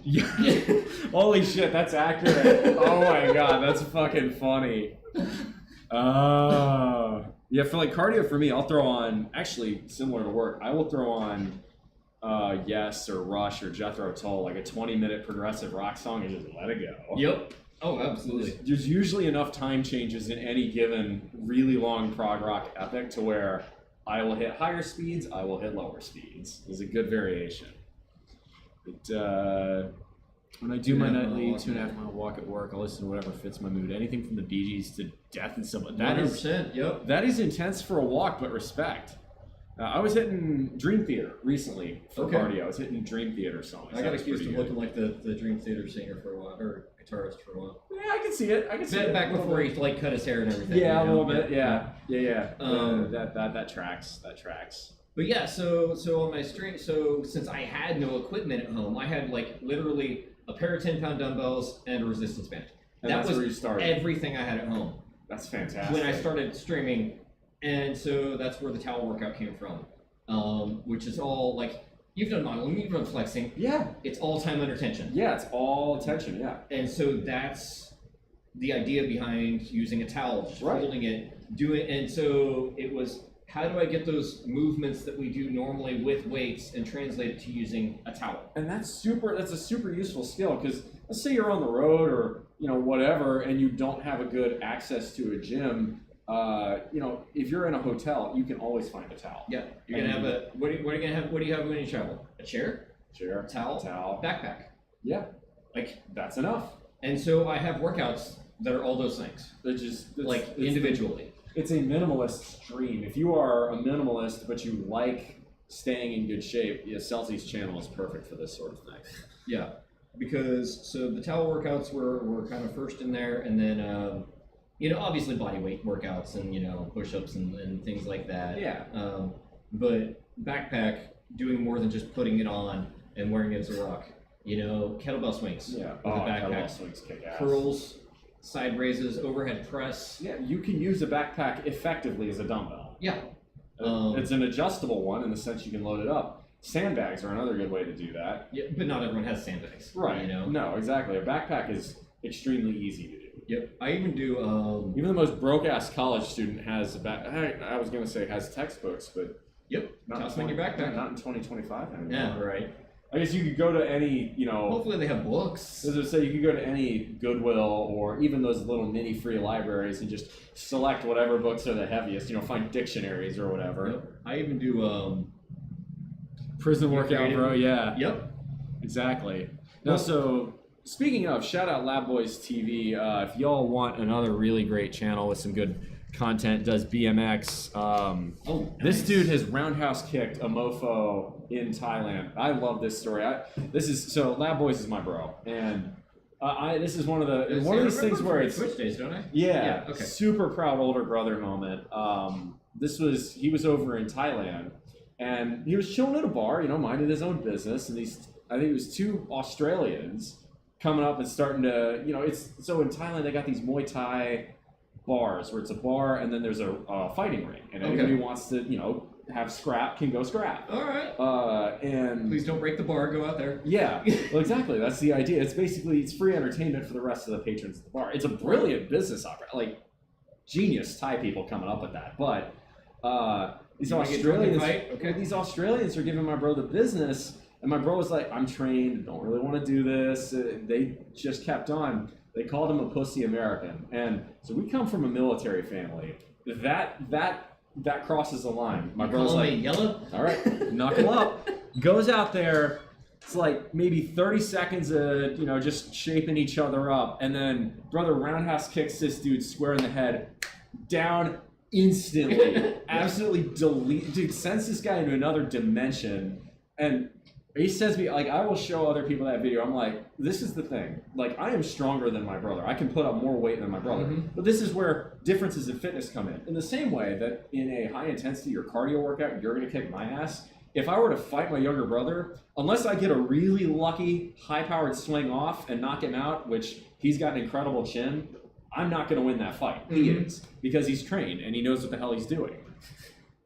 Yeah. Holy shit, that's accurate. Oh my god, that's fucking funny. Yeah, for like cardio for me, I'll throw on, actually similar to work, I will throw on Yes or Rush or Jethro Tull, like a 20-minute progressive rock song and just let it go. Yep. Oh, absolutely. There's usually enough time changes in any given really long prog rock epic to where I will hit higher speeds, I will hit lower speeds. There's a good variation. But when I do my nightly 2.5 mile walk at work, I'll listen to whatever fits my mood. Anything from the Bee Gees to Death and stuff. That 100%, yep. That is intense for a walk, but respect. I was hitting Dream Theater recently for cardio. I was hitting Dream Theater songs. I got accused of looking like the Dream Theater singer for a while, or guitarist for a while. Yeah, I can see it. I can see it. Back before he like cut his hair and everything. Yeah, a little bit. Yeah. That tracks. But yeah, so on my stream, since I had no equipment at home, I had like literally a pair of 10-pound dumbbells and a resistance band. And that that's was where you started. Everything I had at home. That's fantastic. When I started streaming, and so that's where the towel workout came from, which is all like, you've done modeling, you've done flexing. Yeah. It's all time under tension. Yeah, it's all tension, yeah. And so that's the idea behind using a towel, just holding it, and so it was, how do I get those movements that we do normally with weights and translate it to using a towel? And that's a super useful skill, because let's say you're on the road or whatever, and you don't have a good access to a gym. If you're in a hotel, you can always find a towel. Yeah, you're gonna have what are you gonna have? What do you have when you travel? A chair, a towel, backpack. Yeah, like that's enough. And so I have workouts that are all those things. They're just individually. It's a minimalist stream. If you are a minimalist but you like staying in good shape, Seltzie's channel is perfect for this sort of thing. Yeah, because the towel workouts were kind of first in there, and then obviously body weight workouts and push-ups and things like that. Yeah. But backpack, doing more than just putting it on and wearing it as a rock. Kettlebell swings. Yeah. With a backpack. Kettlebell swings kick ass. Curls, side raises, overhead press. Yeah, you can use a backpack effectively as a dumbbell. Yeah. It's an adjustable one in the sense you can load it up. Sandbags are another good way to do that. Yeah, but not everyone has sandbags. Right. No, exactly. A backpack is extremely easy to do. Yep. I even do. Even the most broke-ass college student has I was gonna say has textbooks, but yep. Toss them in your backpack. Not in 2025 anymore. Yeah. Right. I guess you could go to any, Hopefully they have books. As I say, you could go to any Goodwill or even those little mini free libraries and just select whatever books are the heaviest. Find dictionaries or whatever. Yep. I even do prison workout, bro. Yeah. Yep. Exactly. Now, so speaking of, shout out Lab Boys TV. If y'all want another really great channel with some good content, does BMX. This dude has roundhouse kicked a mofo in Thailand. I love this story. Lab Boys is my bro, and this is one of these things where it's Twitch days, don't I? Yeah. Okay. Super proud older brother moment. He was over in Thailand, and he was chilling at a bar, minding his own business, and I think it was two Australians coming up and starting to, so in Thailand they got these Muay Thai bars where it's a bar and then there's a fighting ring, and anybody who wants to have scrap can go scrap. All right. And please don't break the bar. Go out there. Yeah. Well, exactly. That's the idea. It's free entertainment for the rest of the patrons of the bar. It's a brilliant business opportunity. Like genius Thai people coming up with that. But these Australians are giving my bro the business, and my bro was like, "I'm trained. Don't really want to do this." They just kept on. They called him a pussy American, and so we come from a military family. That crosses the line. My bro's like, yellow. All right, knuckle up. Goes out there. It's like maybe 30 seconds of just shaping each other up, and then brother roundhouse kicks this dude square in the head, down instantly. Absolutely dude, sends this guy into another dimension, and he says me, like, I will show other people that video. I'm like, this is the thing. Like, I am stronger than my brother. I can put up more weight than my brother. Mm-hmm. But this is where differences in fitness come in. In the same way that in a high intensity or cardio workout, you're going to kick my ass. If I were to fight my younger brother, unless I get a really lucky, high-powered swing off and knock him out, which he's got an incredible chin, I'm not going to win that fight. Mm-hmm. He is. Because he's trained and he knows what the hell he's doing.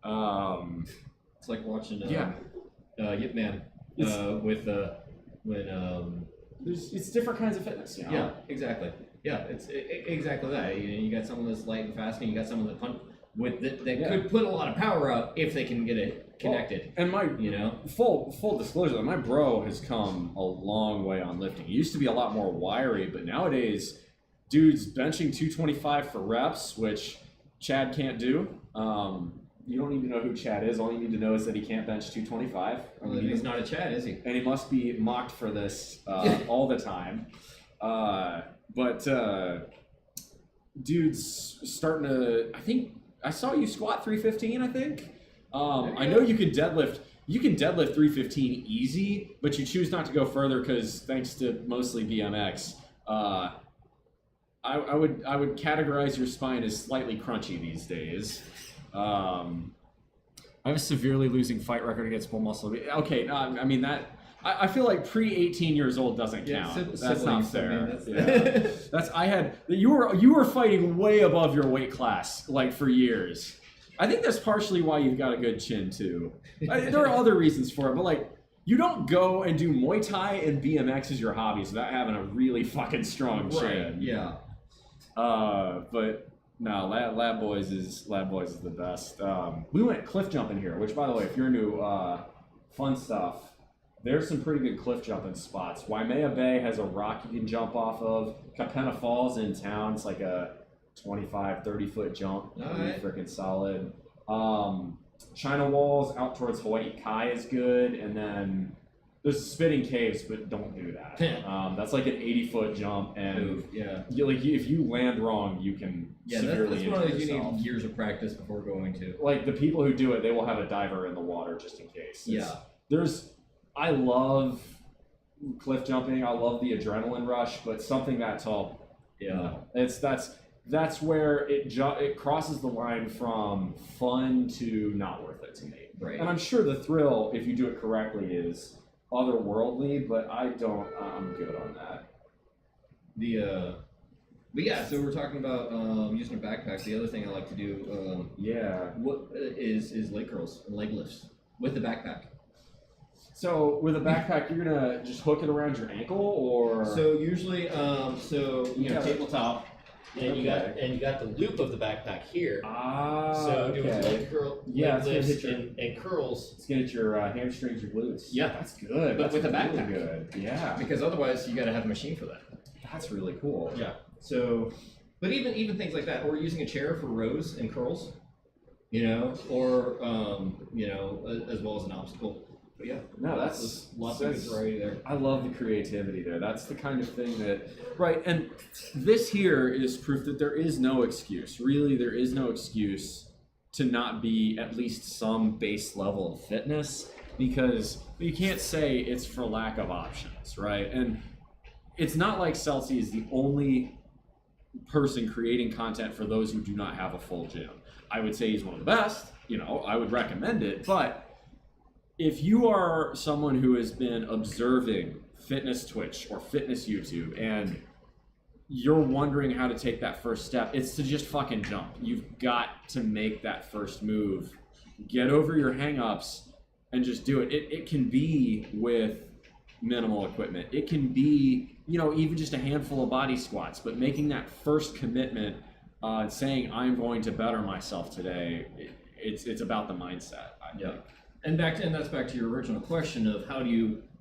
It's like watching Yip Man. It's different kinds of fitness, Yeah, exactly. Yeah, it's exactly that. You got someone that's light and fast, and you got someone that could put a lot of power out if they can get it connected. And full disclosure, my bro has come a long way on lifting. He used to be a lot more wiry, but nowadays, dude's benching 225 for reps, which Chad can't do. You don't need to know who Chad is. All you need to know is that he can't bench 225. He's not a Chad, is he? And he must be mocked for this all the time. But dude's starting to. I think I saw you squat 315. I think. I know you can deadlift. You can deadlift 315 easy, but you choose not to go further because thanks to mostly BMX. I would categorize your spine as slightly crunchy these days. I have a severely losing fight record against pull muscle. Okay, no, I mean that. I feel like pre-18 years old doesn't count. That's not fair. You were fighting way above your weight class like for years. I think that's partially why you've got a good chin too. There are other reasons for it, but like you don't go and do Muay Thai and BMX as your hobbies without having a really fucking strong chin. Right. Yeah. But. No, Lab Boys is the best. We went cliff jumping here, which, by the way, if you're into fun stuff, there's some pretty good cliff jumping spots. Waimea Bay has a rock you can jump off of. Kapena Falls in town, it's like a 25, 30-foot jump. Pretty freaking solid. China Walls out towards Hawaii Kai is good, and then there's spitting caves, but don't do that. That's like an 80-foot jump, and if you land wrong, you can severely injure yourself. That's one of those you need years of practice before going to. Like the people who do it, they will have a diver in the water just in case. I love cliff jumping. I love the adrenaline rush, but something that tall, that's where it crosses the line from fun to not worth it to me. Right. And I'm sure the thrill, if you do it correctly, is otherworldly, but I'm good on that. So we're talking about using a backpack. The other thing I like to do is leg curls and leg lifts with the backpack. So with a backpack, you're gonna just hook it around your ankle, or so usually tabletop, And you got the loop of the backpack here. So doing leg curl, yeah, lifts and curls. It's gonna hit your hamstrings, your glutes. Yeah, that's good. But that's with a really backpack, good. Yeah, because otherwise you got to have a machine for that. That's really cool. Yeah. So, but even things like that, or using a chair for rows and curls, or as well as an obstacle. But yeah, no, that's lots of variety there. I love the creativity there. That's the kind of thing that, right? And this here is proof that there is no excuse. Really, there is no excuse to not be at least some base level of fitness, because you can't say it's for lack of options, right? And it's not like Seltzie is the only person creating content for those who do not have a full gym. I would say he's one of the best. I would recommend it, but if you are someone who has been observing fitness Twitch or fitness YouTube and you're wondering how to take that first step, it's to just fucking jump. You've got to make that first move. Get over your hang-ups and just do it. It can be with minimal equipment. It can be, even just a handful of body squats, but making that first commitment, saying I'm going to better myself today, it's about the mindset, I think. And that's back to your original question of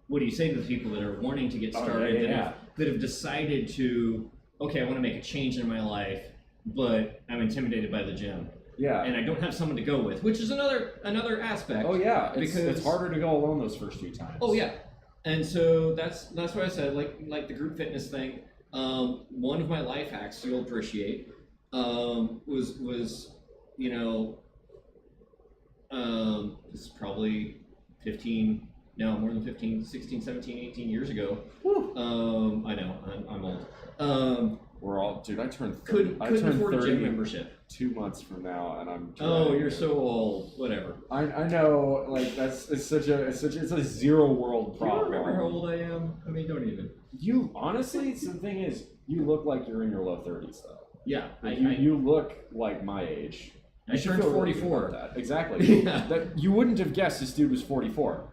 what do you say to the people that are wanting to get started, that have decided to, okay, I want to make a change in my life, but I'm intimidated by the gym. Yeah. And I don't have someone to go with, which is another aspect. Oh yeah, because it's harder to go alone those first few times. Oh yeah. And so that's why I said like the group fitness thing. One of my life hacks you'll appreciate was this is probably 15, no, more than 15, 16, 17, 18 years ago. I know, I'm old. We're all, dude, I turned 30. Couldn't afford 30 a gym membership. 2 months from now, and I'm you're so old. Whatever. I know, like, it's a zero world problem. Do you remember how old I am? I mean, don't even. You, honestly, the thing is, you look like you're in your low 30s, though. Yeah. You look like my age. I turned 44. Really that. Exactly. That you wouldn't have guessed this dude was 44.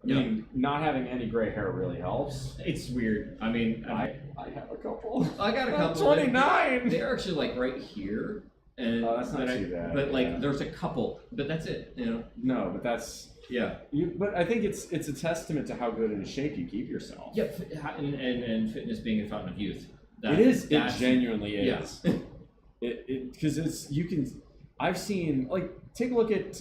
I mean, not having any gray hair really helps. It's weird. I mean, I have a couple. I got a couple. 29. They're actually like right here, and that's not too bad. But like, there's a couple, but that's it. No, but that's But I think it's a testament to how good in shape you keep yourself. Yeah, and fitness being a fountain of youth. It genuinely is. Yeah. Because I've seen, like, take a look at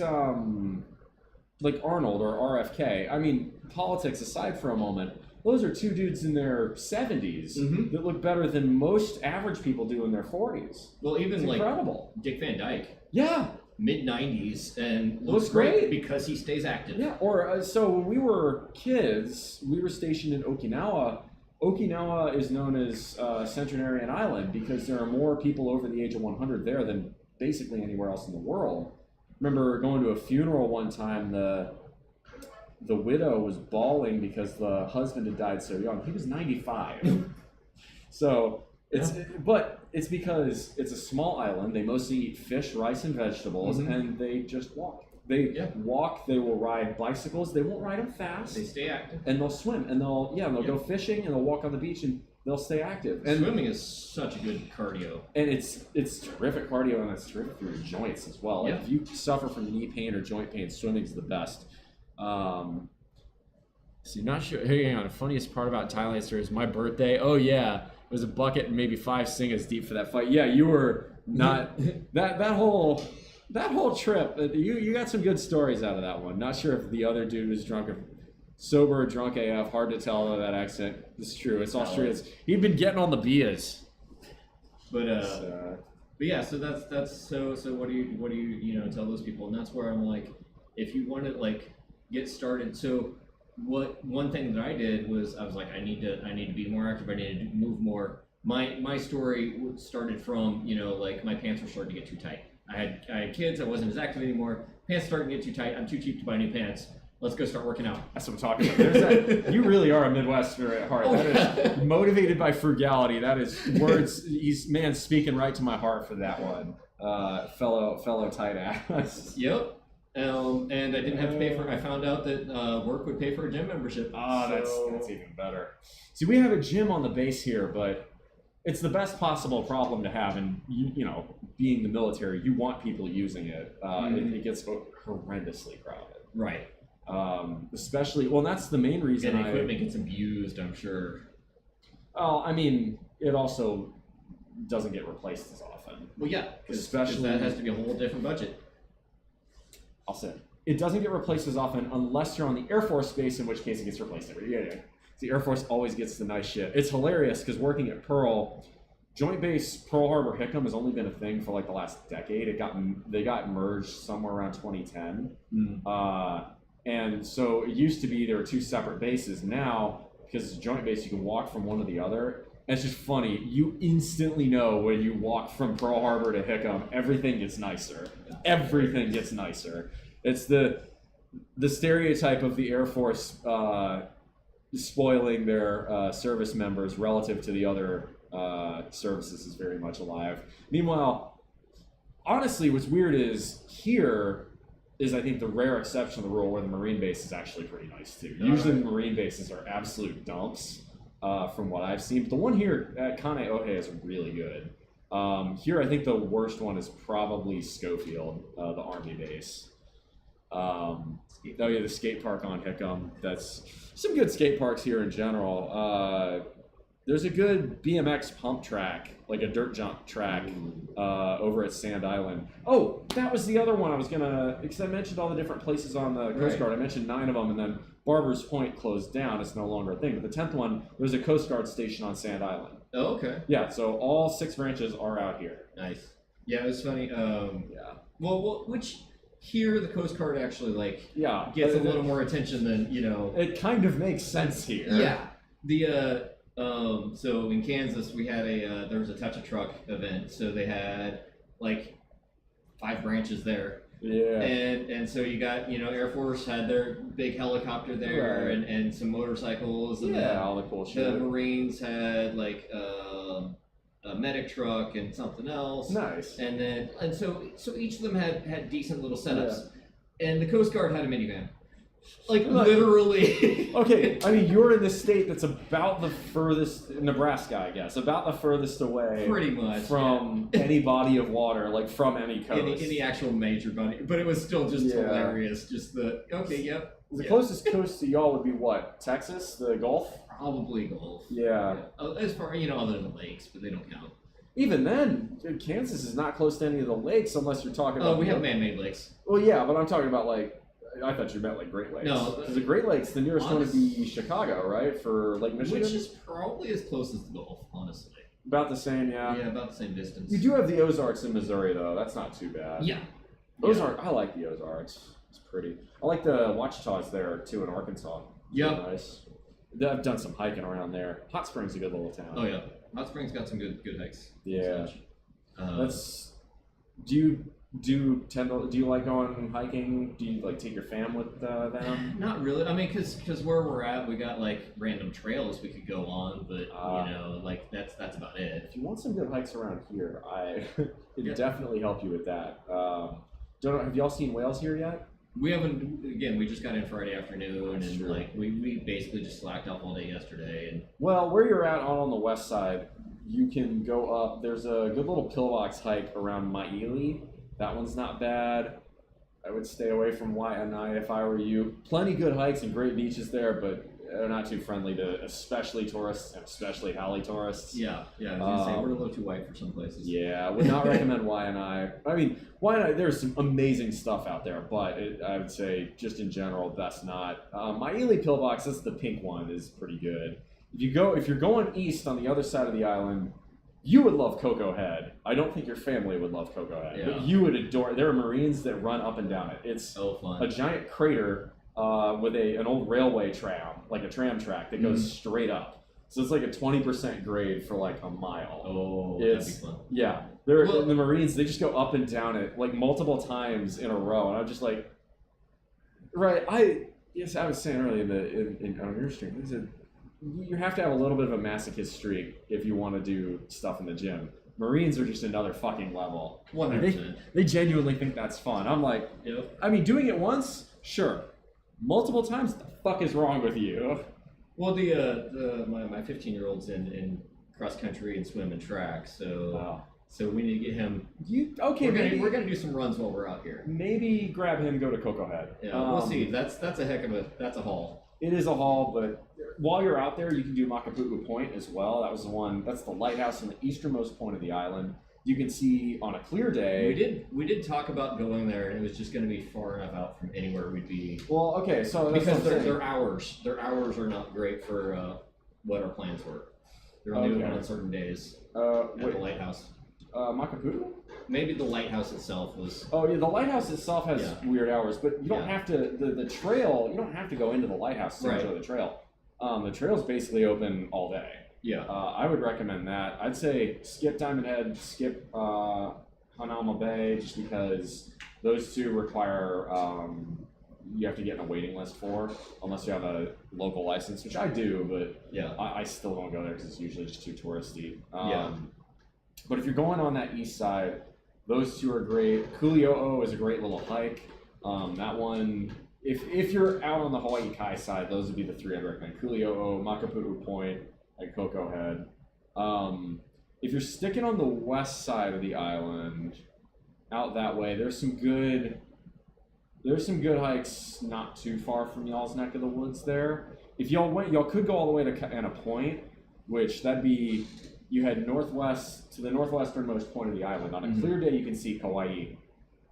like Arnold or RFK. I mean, politics aside for a moment, those are two dudes in their 70s that look better than most average people do in their 40s. Well, even it's like incredible. Dick Van Dyke. Yeah. Mid-90s and looks great because he stays active. Yeah. Or so when we were kids, we were stationed in Okinawa. Okinawa is known as Centenarian Island because there are more people over the age of 100 there than basically anywhere else in the world. Remember going to a funeral one time, the widow was bawling because the husband had died so young. He was 95. So but it's because it's a small island. They mostly eat fish, rice, and vegetables, and they just walk. They walk. They will ride bicycles. They won't ride them fast. They stay active, and they'll swim, and they'll go fishing, and they'll walk on the beach, and they'll stay active. And swimming is such a good cardio, and it's terrific cardio, and it's terrific for your joints as well. Like if you suffer from knee pain or joint pain, swimming's the best. So not sure. Hang on. The funniest part about Thailand story is my birthday. Oh yeah, it was a bucket and maybe 5 singas deep for that fight. Yeah, you were not that whole trip. You got some good stories out of that one. Not sure if the other dude was drunk or sober or drunk AF. Hard to tell that accent. It's true. It's Australian. He'd been getting on the beers. But yeah. So that's so. What do you tell those people? And that's where I'm like, if you want to like get started. So one thing that I did was I was like, I need to be more active. I need to move more. My story started from like my pants were starting to get too tight. I had kids. I wasn't as active anymore. Pants starting to get too tight. I'm too cheap to buy new pants. Let's go start working out. That's what I'm talking about. You really are a Midwesterner at heart. Is motivated by frugality. That is words. He's speaking right to my heart for that one. Fellow tight ass. Yep. And I didn't have to pay for. I found out that work would pay for a gym membership. That's even better. See, we have a gym on the base here, but it's the best possible problem to have, and you know, being the military, you want people using it. It gets horrendously crowded. Right. Especially, well, that's the main reason. And equipment gets abused, I'm sure. Well, I mean, it also doesn't get replaced as often. Well, yeah, especially that has to be a whole different budget. I'll say it doesn't get replaced as often unless you're on the Air Force base, in which case it gets replaced every year. Yeah. The Air Force always gets the nice shit. It's hilarious because working at Pearl, Joint Base Pearl Harbor Hickam has only been a thing for like the last decade. They got merged somewhere around 2010, and so it used to be there were two separate bases. Now, because it's a joint base, you can walk from one to the other. And it's just funny. You instantly know when you walk from Pearl Harbor to Hickam, everything gets nicer. Everything gets nicer. It's the stereotype of the Air Force spoiling their service members relative to the other services is very much alive. Meanwhile, honestly, what's weird is here is, I think, the rare exception of the rule where the Marine base is actually pretty nice too. Usually the Marine bases are absolute dumps from what I've seen. But the one here at Kaneohe is really good. Here, I think the worst one is probably Schofield, the Army base. The skate park on Hickam. That's some good skate parks here in general. There's a good BMX pump track, like a dirt jump track, over at Sand Island. Oh, that was the other one I was gonna, because I mentioned all the different places on the Coast Guard. I mentioned 9 of them, and then Barber's Point closed down. It's no longer a thing. But the 10th one, there's a Coast Guard station on Sand Island. Oh, okay. Yeah, so all 6 branches are out here. Nice. Yeah, it was funny. Well, which here the Coast Guard actually gets a little more attention than, you know. It kind of makes sense here. Yeah. So in Kansas we had there was a Touch a Truck event, so they had like 5 branches there. Yeah. And so you got, you know, Air Force had their big helicopter there, right, and some motorcycles, and then all the cool shit. The Marines had like a medic truck and something else. Nice. And so each of them had decent little setups. Yeah. And the Coast Guard had a minivan. Like literally. Okay, I mean, you're in the state that's about the furthest, Nebraska, I guess, about the furthest away, pretty much, from any body of water, like from any coast. Any actual major body, but it was still just hilarious. Just the The closest coast to y'all would be what? Texas, the Gulf? Probably Gulf. Yeah. As far, you know, other than lakes, but they don't count. Even then, dude, Kansas is not close to any of the lakes unless you're talking about. Oh, we have man-made lakes. Well, yeah, but I'm talking about like. I thought you meant like Great Lakes. No, because the Great Lakes, the nearest one would be Chicago, right, for Lake Michigan? Which is probably as close as the Gulf, honestly. About the same, yeah. Yeah, about the same distance. You do have the Ozarks in Missouri, though. That's not too bad. Yeah. Ozark, I like the Ozarks. It's pretty. I like the Ouachitas there, too, in Arkansas. Yeah. Nice. I've done some hiking around there. Hot Springs is a good little town. Oh, yeah. Hot Springs got some good hikes. Yeah. Do you like going hiking? Do you like take your fam with them? Not really. I mean, because where we're at, we got like random trails we could go on, but you know, like that's about it. If you want some good hikes around here, I could definitely help you with that. Have y'all seen whales here yet? We haven't. Again, we just got in Friday afternoon, and like we basically just slacked off all day yesterday. And well, where you're at on the west side, you can go up. There's a good little pillbox hike around Maile. That one's not bad. I would stay away from Waianae if I were you. Plenty good hikes and great beaches there, but they're not too friendly to especially tourists and especially Hali tourists. Yeah. I was gonna say we're a little too white for some places. Yeah, I would not recommend Waianae. I mean, Waianae, there's some amazing stuff out there, but I would say just in general, that's not. Maile Pillbox, that's the pink one, is pretty good. If you're going east on the other side of the island, you would love Cocoa Head. I don't think your family would love Cocoa Head, but you would adore it. There are Marines that run up and down it. It's so fun. A giant crater with an old railway tram, like a tram track that goes straight up. So it's like a 20% grade for like a mile. Oh, that'd be fun. Yeah. The Marines, they just go up and down it like multiple times in a row. And I'm just like, right, I was saying earlier on your stream, you have to have a little bit of a masochist streak if you want to do stuff in the gym. Marines are just another fucking level. 100%. They genuinely think that's fun. I'm like, I mean, doing it once, sure. Multiple times, the fuck is wrong with you? Well, my 15-year-old's in cross country and swim and track, so Wow. so we need to get him. Maybe We're gonna do some runs while we're out here. maybe grab him, go to Cocoa Head. Yeah, we'll see. That's a heck of a haul. It is a haul, but while you're out there, you can do Makapu'u Point as well. That's the lighthouse on the easternmost point of the island. You can see on a clear day. We did talk about going there, and it was just going to be far enough out from anywhere we'd be. Well, okay, so that's because what I'm saying. their hours are not great for what our plans were. They're only open on certain days at the lighthouse. Makapu'u? Maybe the lighthouse itself was. Oh yeah, the lighthouse itself has weird hours, but you don't have to. The trail, you don't have to go into the lighthouse to enjoy the trail. The trail's basically open all day. Yeah. I would recommend that. I'd say skip Diamond Head, skip Hanauma Bay, just because those two require you have to get in a waiting list for, unless you have a local license, which I do, but yeah, I still don't go there because it's usually just too touristy. But if you're going on that east side, those two are great. Kuli'o'o is a great little hike. That one, if you're out on the Hawaii Kai side, those would be the three I'd recommend. Kuli'o'o, Makapu'u Point, and Cocoa Head. If you're sticking on the west side of the island, out that way, there's some good hikes not too far from y'all's neck of the woods there. If y'all went, y'all could go all the way to Kaena Point, which that'd be, you head northwest to the northwesternmost point of the island. On a clear day, you can see Kauai.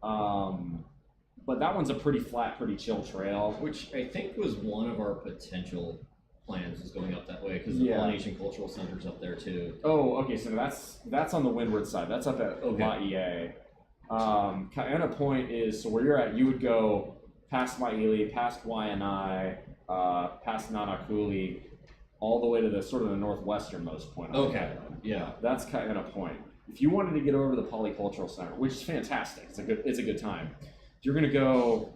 But that one's a pretty flat, pretty chill trail. Which I think was one of our potential plans, was going up that way, because the Polynesian Cultural Center's up there too. Oh, okay, so that's on the windward side. That's up at Laie. Kaena Point is, so where you're at, you would go past Maili, past Waianae, past Nanakuli, all the way to the sort of the northwesternmost point. Okay, yeah. That's Kaena Point. If you wanted to get over to the Polycultural Center, which is fantastic, it's a good time. You're gonna go,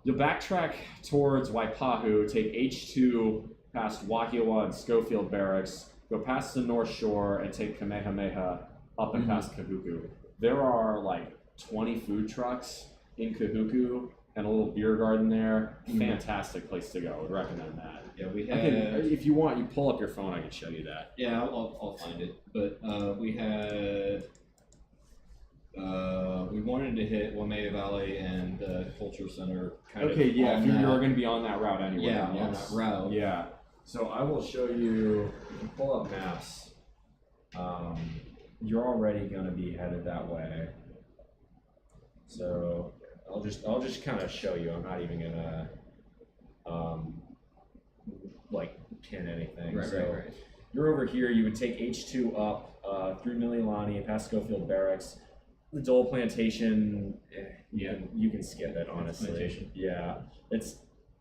you'll backtrack towards Waipahu, take H2 past Wahiawa and Schofield Barracks, go past the North Shore and take Kamehameha up and past Kahuku. There are like 20 food trucks in Kahuku and a little beer garden there. Fantastic place to go. I would recommend that. Yeah, we had. If you want, you pull up your phone. I can show you that. Yeah, I'll find it. But we had. We wanted to hit Waimea Valley and the Culture Center. Okay, yeah. If you're going to be on that route anyway. Yeah, on that route. Yeah. So I will show you. If you pull up maps, you're already going to be headed that way. So I'll just kind of show you. I'm not even gonna like pin anything. Right. You're over here. You would take H2 up through Mililani, past Schofield Barracks, the Dole Plantation. You can skip it, honestly. Yeah,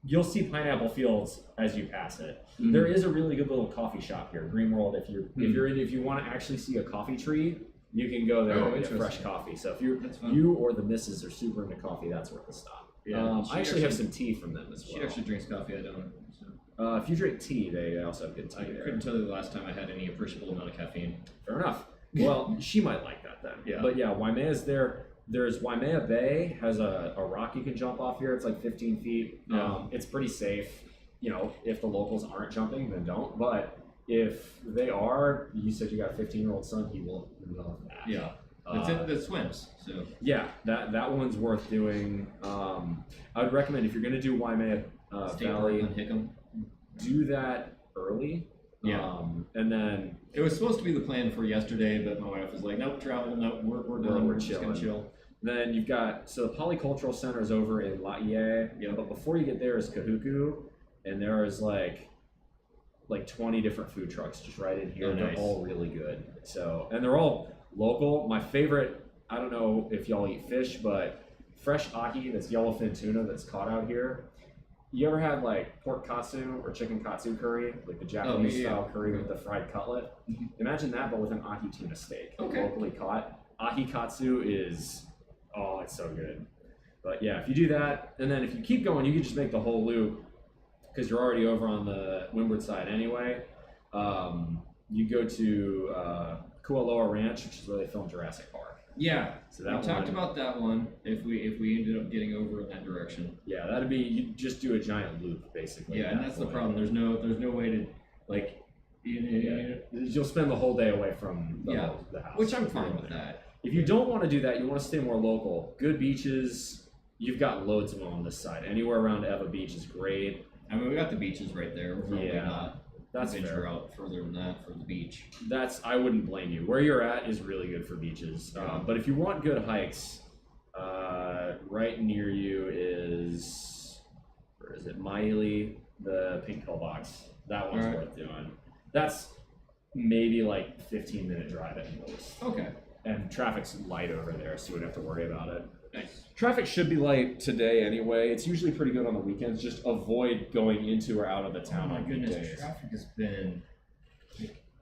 you'll see pineapple fields as you pass it. There is a really good little coffee shop here, Greenworld. If you want to actually see a coffee tree, you can go there and get fresh coffee. So if you or the missus are super into coffee, that's worth a stop. Yeah, I actually have some tea from them as well. She actually drinks coffee. I don't. So. If you drink tea, they also have good tea. I couldn't tell you the last time I had any appreciable amount of caffeine. Fair enough. Well, she might like that then. Yeah. But yeah, Waimea's there. There's Waimea Bay has a rock you can jump off here. It's like 15 feet. Yeah. It's pretty safe. You know, if the locals aren't jumping, then don't. But if they are, you said you got a 15-year-old son, he will love that. Yeah. That swims. So yeah, that one's worth doing. I would recommend if you're going to do Waimea Valley, do that early. Yeah. And then it was supposed to be the plan for yesterday, but my wife was like, "Nope, travel. Nope, we're done. We're just gonna chill." Then you've got the Polycultural Center is over in Laie. Yeah. But before you get there is Kahuku, and there is like 20 different food trucks just right in here. Oh, nice. They're all really good. And they're all local. My favorite, I don't know if y'all eat fish, but fresh ahi, that's yellowfin tuna that's caught out here. You ever had like pork katsu or chicken katsu curry, like the Japanese style curry with the fried cutlet? Imagine that, but with an ahi tuna steak, locally caught. Ahi katsu is, it's so good. But yeah, if you do that, and then if you keep going, you can just make the whole loop because you're already over on the windward side anyway. You go to Kualoa Ranch, which is where they filmed Jurassic Park. Yeah, so we talked about that one. If we ended up getting over in that direction, yeah, that'd be, you just do a giant loop basically. Yeah, and that's the problem. There's no way to, like, You'll spend the whole day away from the house. Which I'm fine with that. If you don't want to do that, you want to stay more local. Good beaches, you've got loads of them on this side. Anywhere around Eva Beach is great. I mean, we got the beaches right there. We're probably not that's venture fair. out further than that for the beach. I wouldn't blame you. Where you're at is really good for beaches. But if you want good hikes, right near you is, where is it? Miley, the pink pillbox. That one's worth doing. That's maybe like 15-minute drive at most. Okay. And traffic's light over there, so you wouldn't have to worry about it. Nice. Traffic should be light today anyway. It's usually pretty good on the weekends. Just avoid going into or out of the town on weekdays. Traffic has been.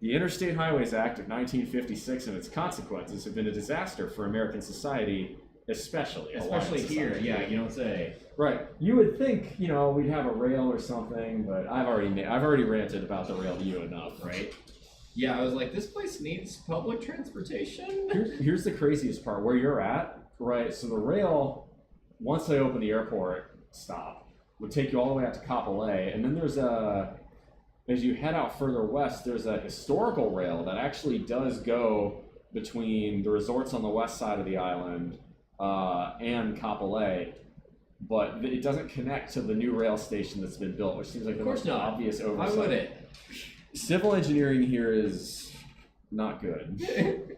The Interstate Highways Act of 1956 and its consequences have been a disaster for American society, especially here. society. Yeah, you don't say. Right. You would think, we'd have a rail or something, but I've already ranted about the rail to you enough, right? Yeah, I was like, this place needs public transportation. Here's the craziest part. Where you're at, right? So the rail, once they open the airport stop, would take you all the way out to Kapolei, and then there's as you head out further west, there's a historical rail that actually does go between the resorts on the west side of the island and Kapolei, but it doesn't connect to the new rail station that's been built, which seems like the most obvious oversight. Why would it? Civil engineering here is not good.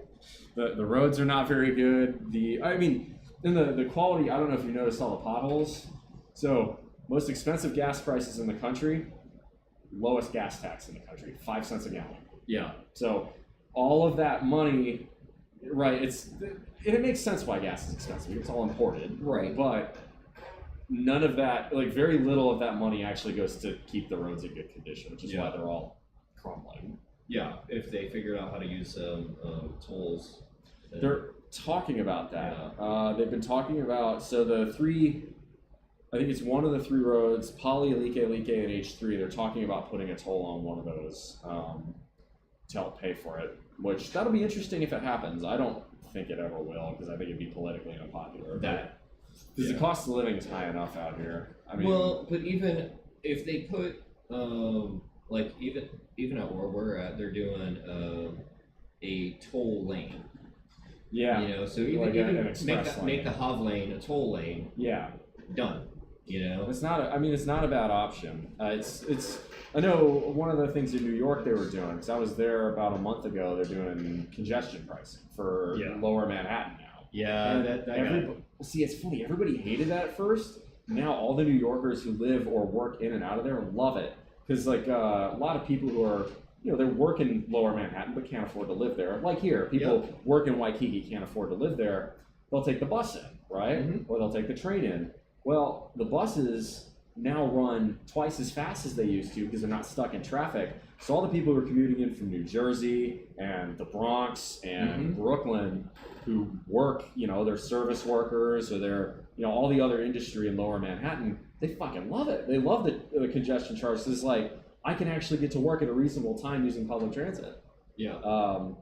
The roads are not very good. The quality, I don't know if you noticed all the potholes. So most expensive gas prices in the country, lowest gas tax in the country, 5 cents a gallon. Yeah. So all of that money, right, it makes sense why gas is expensive. It's all imported. Right. But none of that, very little of that money actually goes to keep the roads in good condition, which is why they're all crumbling. Yeah, if they figured out how to use tolls. They're talking about that. Yeah. They've been talking about, so the three, I think it's one of the three roads, Poly, Like, and H3, they're talking about putting a toll on one of those to help pay for it, which that'll be interesting if it happens. I don't think it ever will, because I think it'd be politically unpopular. Because the cost of living is high enough out here. I mean, well, but even if they put, even at where we're at, they're doing a toll lane. Yeah. So even make the Hav lane a toll lane. Yeah. Done. It's not a bad option. I know one of the things in New York they were doing, because I was there about a month ago, they're doing congestion pricing for lower Manhattan now. Yeah, see, it's funny, everybody hated that at first. Now all the New Yorkers who live or work in and out of there love it. Because a lot of people who are, they work in lower Manhattan but can't afford to live there. Like here, people work in Waikiki, can't afford to live there. They'll take the bus in, right? Mm-hmm. Or they'll take the train in. Well, the buses now run twice as fast as they used to because they're not stuck in traffic. So all the people who are commuting in from New Jersey and the Bronx and Brooklyn who work, they're service workers or they're, all the other industry in lower Manhattan, they fucking love it. They love the congestion charge. So it's I can actually get to work at a reasonable time using public transit. Yeah.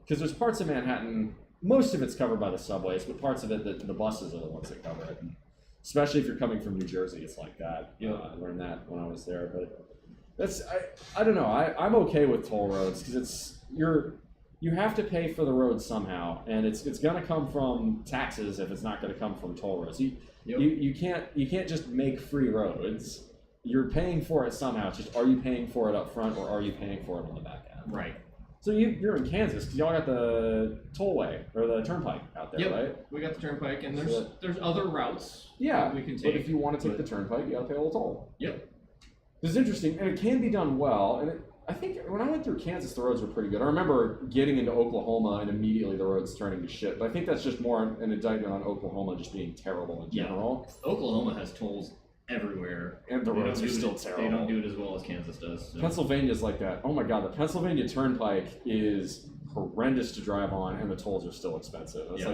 Because there's parts of Manhattan, most of it's covered by the subways, but parts of it, the buses are the ones that cover it. Especially if you're coming from New Jersey, it's like that. I learned that when I was there. But I don't know. I'm okay with toll roads because you have to pay for the road somehow, and it's going to come from taxes if it's not going to come from toll roads. You can't just make free roads. You're paying for it somehow. It's just, are you paying for it up front or are you paying for it on the back end? Right. So you're in Kansas because y'all got the tollway or the turnpike out there, right? We got the turnpike, and there's other routes. Yeah, we can take. But if you want to take the turnpike, you got to pay a little toll. Yep. This is interesting, and it can be done well. And I think when I went through Kansas, the roads were pretty good. I remember getting into Oklahoma and immediately the roads turning to shit. But I think that's just more an indictment on Oklahoma just being terrible in general. Oklahoma has tolls everywhere, and the roads are still terrible. They don't do it as well as Kansas does. So. Pennsylvania's like that. Oh my god, the Pennsylvania Turnpike is horrendous to drive on, and the tolls are still expensive. It's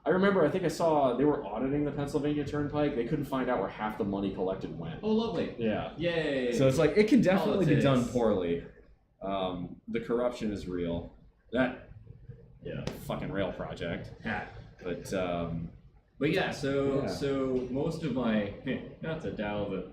I remember, I think I saw they were auditing the Pennsylvania Turnpike. They couldn't find out where half the money collected went. Oh, lovely. Yeah. Yay. So it's it can definitely be done poorly. The corruption is real. That fucking rail project. But yeah, so most of my not to dial the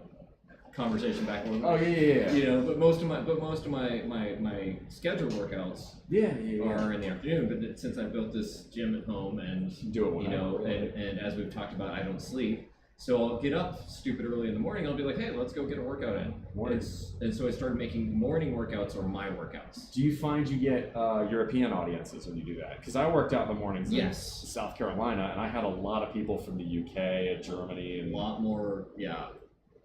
conversation back when. Oh yeah. You know, but most of my scheduled workouts Yeah. are in the afternoon. But since I built this gym at home and Do it when you know, and as we've talked about, I don't sleep. So I'll get up stupid early in the morning. I'll be like, hey, let's go get a workout in. And so I started making morning workouts or my workouts. Do you find you get European audiences when you do that? Because I worked out in the mornings in South Carolina, and I had a lot of people from the UK and Germany. And a lot more, yeah.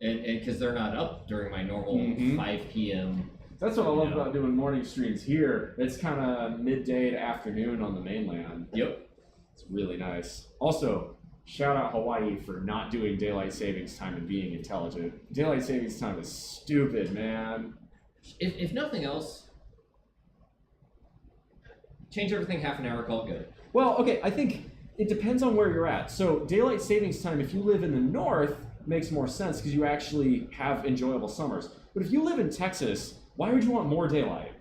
And because they're not up during my normal 5 p.m. That's what I love about doing morning streams here. It's kind of midday to afternoon on the mainland. Yep. It's really nice. Also, shout out Hawaii for not doing daylight savings time and being intelligent. Daylight savings time is stupid, man. If nothing else, change everything half an hour, call it good. Well, okay, I think it depends on where you're at. So daylight savings time, if you live in the north, makes more sense because you actually have enjoyable summers. But if you live in Texas, why would you want more daylight?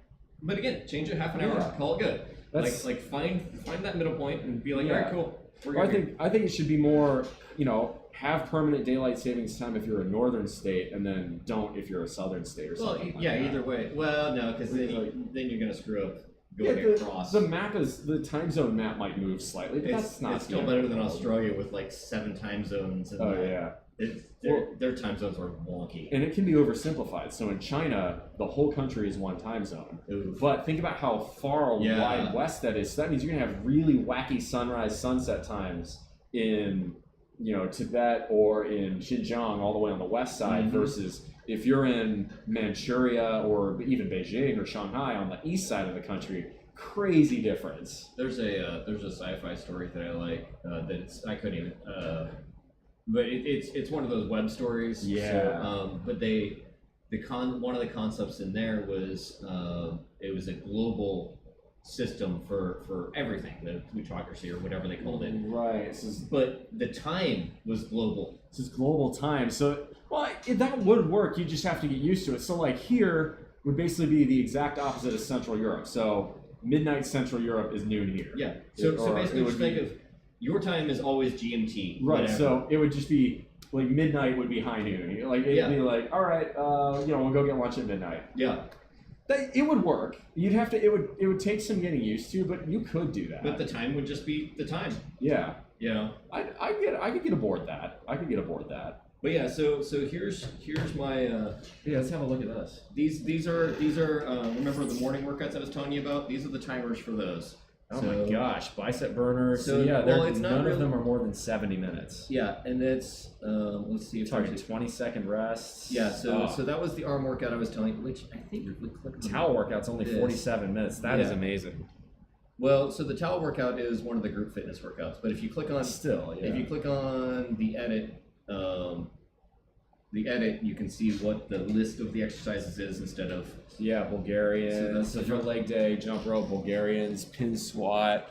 But again, change it half an hour, call it good. That's, like find that middle point and be like, all right, cool. Well, I think it should be more, you know, have permanent daylight savings time if you're a northern state, and then don't if you're a southern state or something. Well, yeah, either way. Well, no, because then you're gonna screw up going across. The time zone map might move slightly, but that's not. It's still better than Australia with like 7 time zones. And their time zones are wonky. And it can be oversimplified. So in China, the whole country is one time zone. Oof. But think about how far wide west that is. So that means you're gonna have really wacky sunrise sunset times in, you know, Tibet or in Xinjiang all the way on the west side versus if you're in Manchuria or even Beijing or Shanghai on the east side of the country. Crazy difference. There's a sci-fi story that I like I couldn't even but it's one of those web stories. Yeah. So, but one of the concepts in there was it was a global system for everything, the plutocracy or whatever they called it. Right. But the time was global. This is global time. So that would work. You just have to get used to it. So like here would basically be the exact opposite of Central Europe. So midnight Central Europe is noon here. Yeah. So basically just think of your time is always GMT. Right, whatever. so it would just be, like, midnight would be high noon. Like, it'd be like, all right, you know, we'll go get lunch at midnight. Yeah. It would work. You'd have to, it would take some getting used to, but you could do that. But the time would just be the time. Yeah. You know? I could get aboard that. But yeah, so here's my let's have a look at this. These are remember the morning workouts I was telling you about? These are the timers for those. Oh my gosh, bicep burners. So none of them are more than 70 minutes. Yeah, and it's let's see if talking 20-second rests. Yeah, so that was the arm workout I was telling you, which I think if we click towel workout's only 47 minutes. That is amazing. Well, so the towel workout is one of the group fitness workouts, but if you click on if you click on the edit, you can see what the list of the exercises is instead of Bulgarians. So for leg day, jump rope, Bulgarians, pin squat,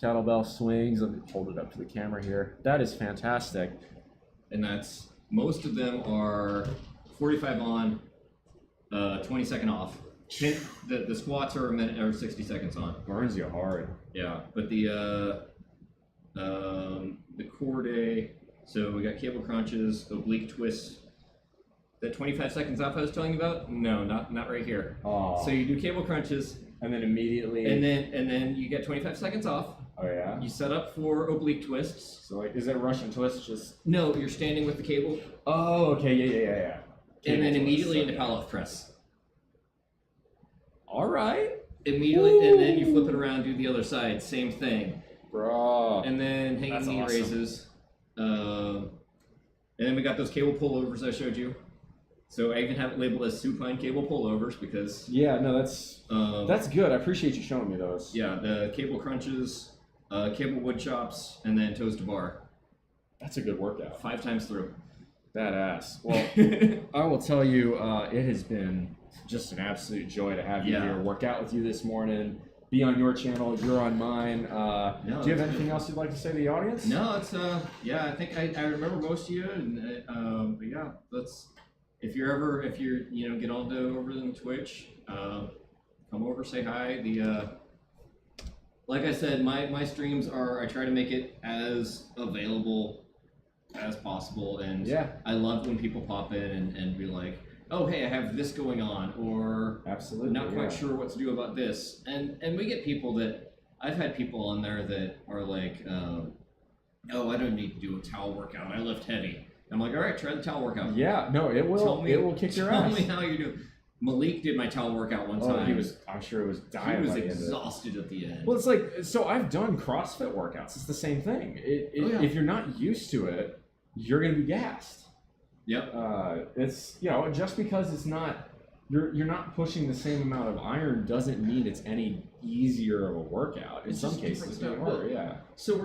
kettlebell swings. Let me hold it up to the camera here. That is fantastic. And that's most of them are 45 on, 20-second off. The squats are a minute or 60 seconds on. Burns you hard. Yeah, but the core day. So we got cable crunches, oblique twists. That 25 seconds off I was telling you about? No, not right here. Oh. So you do cable crunches, and then immediately, and then you get 25 seconds off. Oh yeah. You set up for oblique twists. So like, is it Russian twist? Just no, you're standing with the cable. Oh, okay, yeah. And then immediately into powerlift press. All right. Immediately, and then you flip it around, do the other side, same thing. Bro. And then hanging knee raises. And then we got those cable pullovers I showed you. So I even have it labeled as supine cable pullovers because... Yeah, no, that's good. I appreciate you showing me those. Yeah, the cable crunches, cable wood chops, and then toes to bar. That's a good workout. 5 times through. Badass. Well, I will tell you, it has been just an absolute joy to have you here, work out with you this morning, be on your channel, you're on mine. Do you have anything else you'd like to say to the audience? No, it's I think I remember most of you, and but yeah, if you're get on over to Twitch, come over, say hi. Like I said, my streams I try to make it as available as possible. And Yeah. I love when people pop in and be like, oh, hey, I have this going on, or Absolutely. not quite sure what to do about this. And we get people that, I've had people on there that are like, oh, I don't need to do a towel workout. I lift heavy. I'm like, all right, try the towel workout. Yeah, no, it will. It will kick your ass. Tell me how you do. Malik did my towel workout one time. I'm sure he was dying. He was by the end of it. exhausted at the end. Well, it's like, so I've done CrossFit workouts. It's the same thing. If you're not used to it, you're going to be gassed. Yep. It's, just because it's not, you're not pushing the same amount of iron doesn't mean it's any easier of a workout. In It's some just cases, different they stuff. are, yeah. So I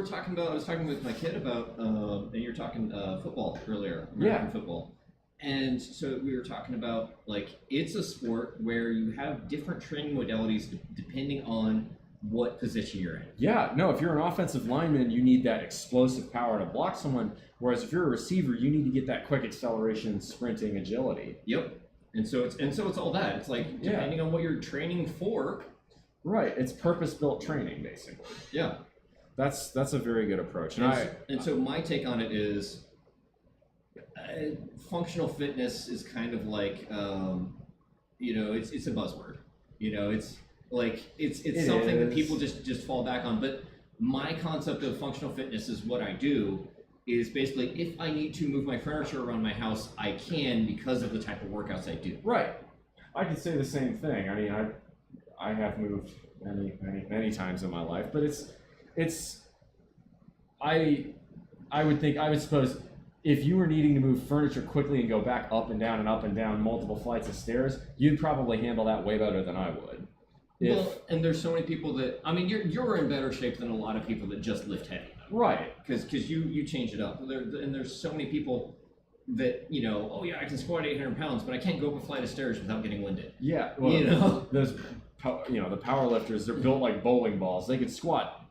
was talking with my kid about, and you were talking football earlier, American Yeah. football. And so we were talking about, like, it's a sport where you have different training modalities depending on what position you're in. Yeah, no, if you're an offensive lineman, you need that explosive power to block someone, whereas if you're a receiver, you need to get that quick acceleration, sprinting, agility. Yep. And so it's all that. It's like, depending on what you're training for. Right, it's purpose-built training, basically. Yeah. That's a very good approach. And so my take on it is, functional fitness is kind of like, it's a buzzword. It's like it's something that people just fall back on. But my concept of functional fitness is what I do is basically, if I need to move my furniture around my house, I can, because of the type of workouts I do. Right. I could say the same thing. I mean, I have moved many times in my life, but I would suppose if you were needing to move furniture quickly and go back up and down multiple flights of stairs, you'd probably handle that way better than I would. Well, and there's so many people that, I mean, you're in better shape than a lot of people that just lift heavy. Right. Because you change it up. And there's so many people that, oh yeah, I can squat 800 pounds, but I can't go up a flight of stairs without getting winded. Yeah. Well, those, the power lifters, they're built like bowling balls. They can squat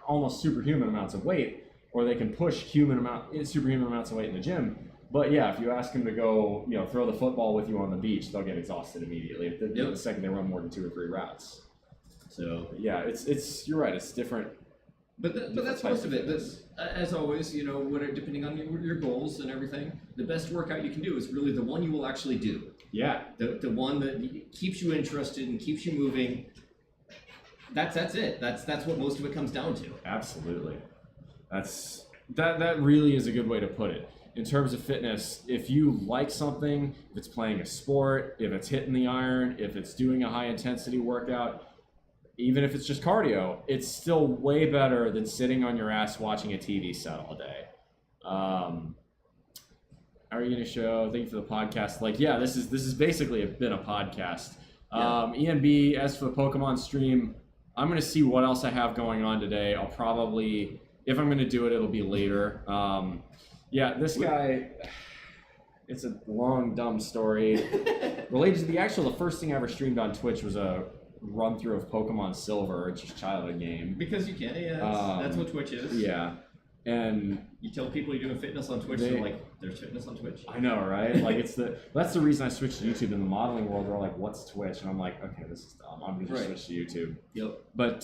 almost superhuman amounts of weight, or they can push superhuman amounts of weight in the gym. But yeah, if you ask them to go, throw the football with you on the beach, they'll get exhausted immediately the second they run more than 2 or 3 routes. So yeah, it's you're right. It's different. But that's most of it. As always, depending on your goals and everything, the best workout you can do is really the one you will actually do. Yeah. The one that keeps you interested and keeps you moving. That's it. That's what most of it comes down to. Absolutely. That really is a good way to put it. In terms of fitness, if you like something, if it's playing a sport, if it's hitting the iron, if it's doing a high intensity workout, even if it's just cardio, it's still way better than sitting on your ass watching a TV set all day. How are you going to show? Thank you for the podcast. This is basically been a podcast. ENB, as for the Pokemon stream, I'm going to see what else I have going on today. I'll probably, if I'm going to do it, it'll be later. This guy, it's a long, dumb story. Related to the first thing I ever streamed on Twitch was a run through of Pokemon Silver, it's just childhood game. Because you can, that's what Twitch is. Yeah. And you tell people you're doing fitness on Twitch, they're like, there's fitness on Twitch? I know, right? That's the reason I switched to YouTube. In the modeling world, they're like, what's Twitch? And I'm like, okay, this is dumb. I'm gonna just switch to YouTube. Yep. But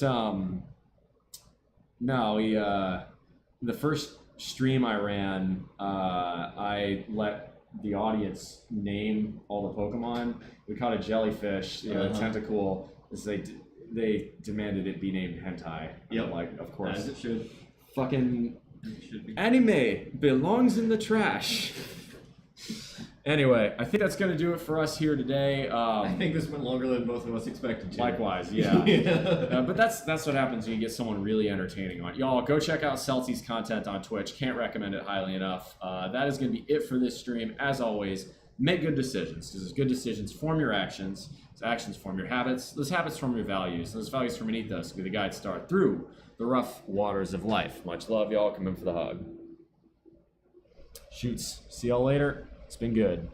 the first stream I ran, I let the audience name all the Pokemon. We caught a jellyfish, a tentacle. They demanded it be named hentai. Yep. Like, of course. As it should. Fucking anime belongs in the trash. Anyway, I think that's going to do it for us here today. I think this went longer than both of us expected to. Likewise, yeah. But that's what happens when you get someone really entertaining on. Y'all, go check out Seltzie's content on Twitch. Can't recommend it highly enough. That is going to be it for this stream. As always, make good decisions, because good decisions form your actions. Those actions form your habits. Those habits form your values. Those values form an ethos. Be the guide star through the rough waters of life. Much love, y'all. Come in for the hug. Shoots. See y'all later. It's been good.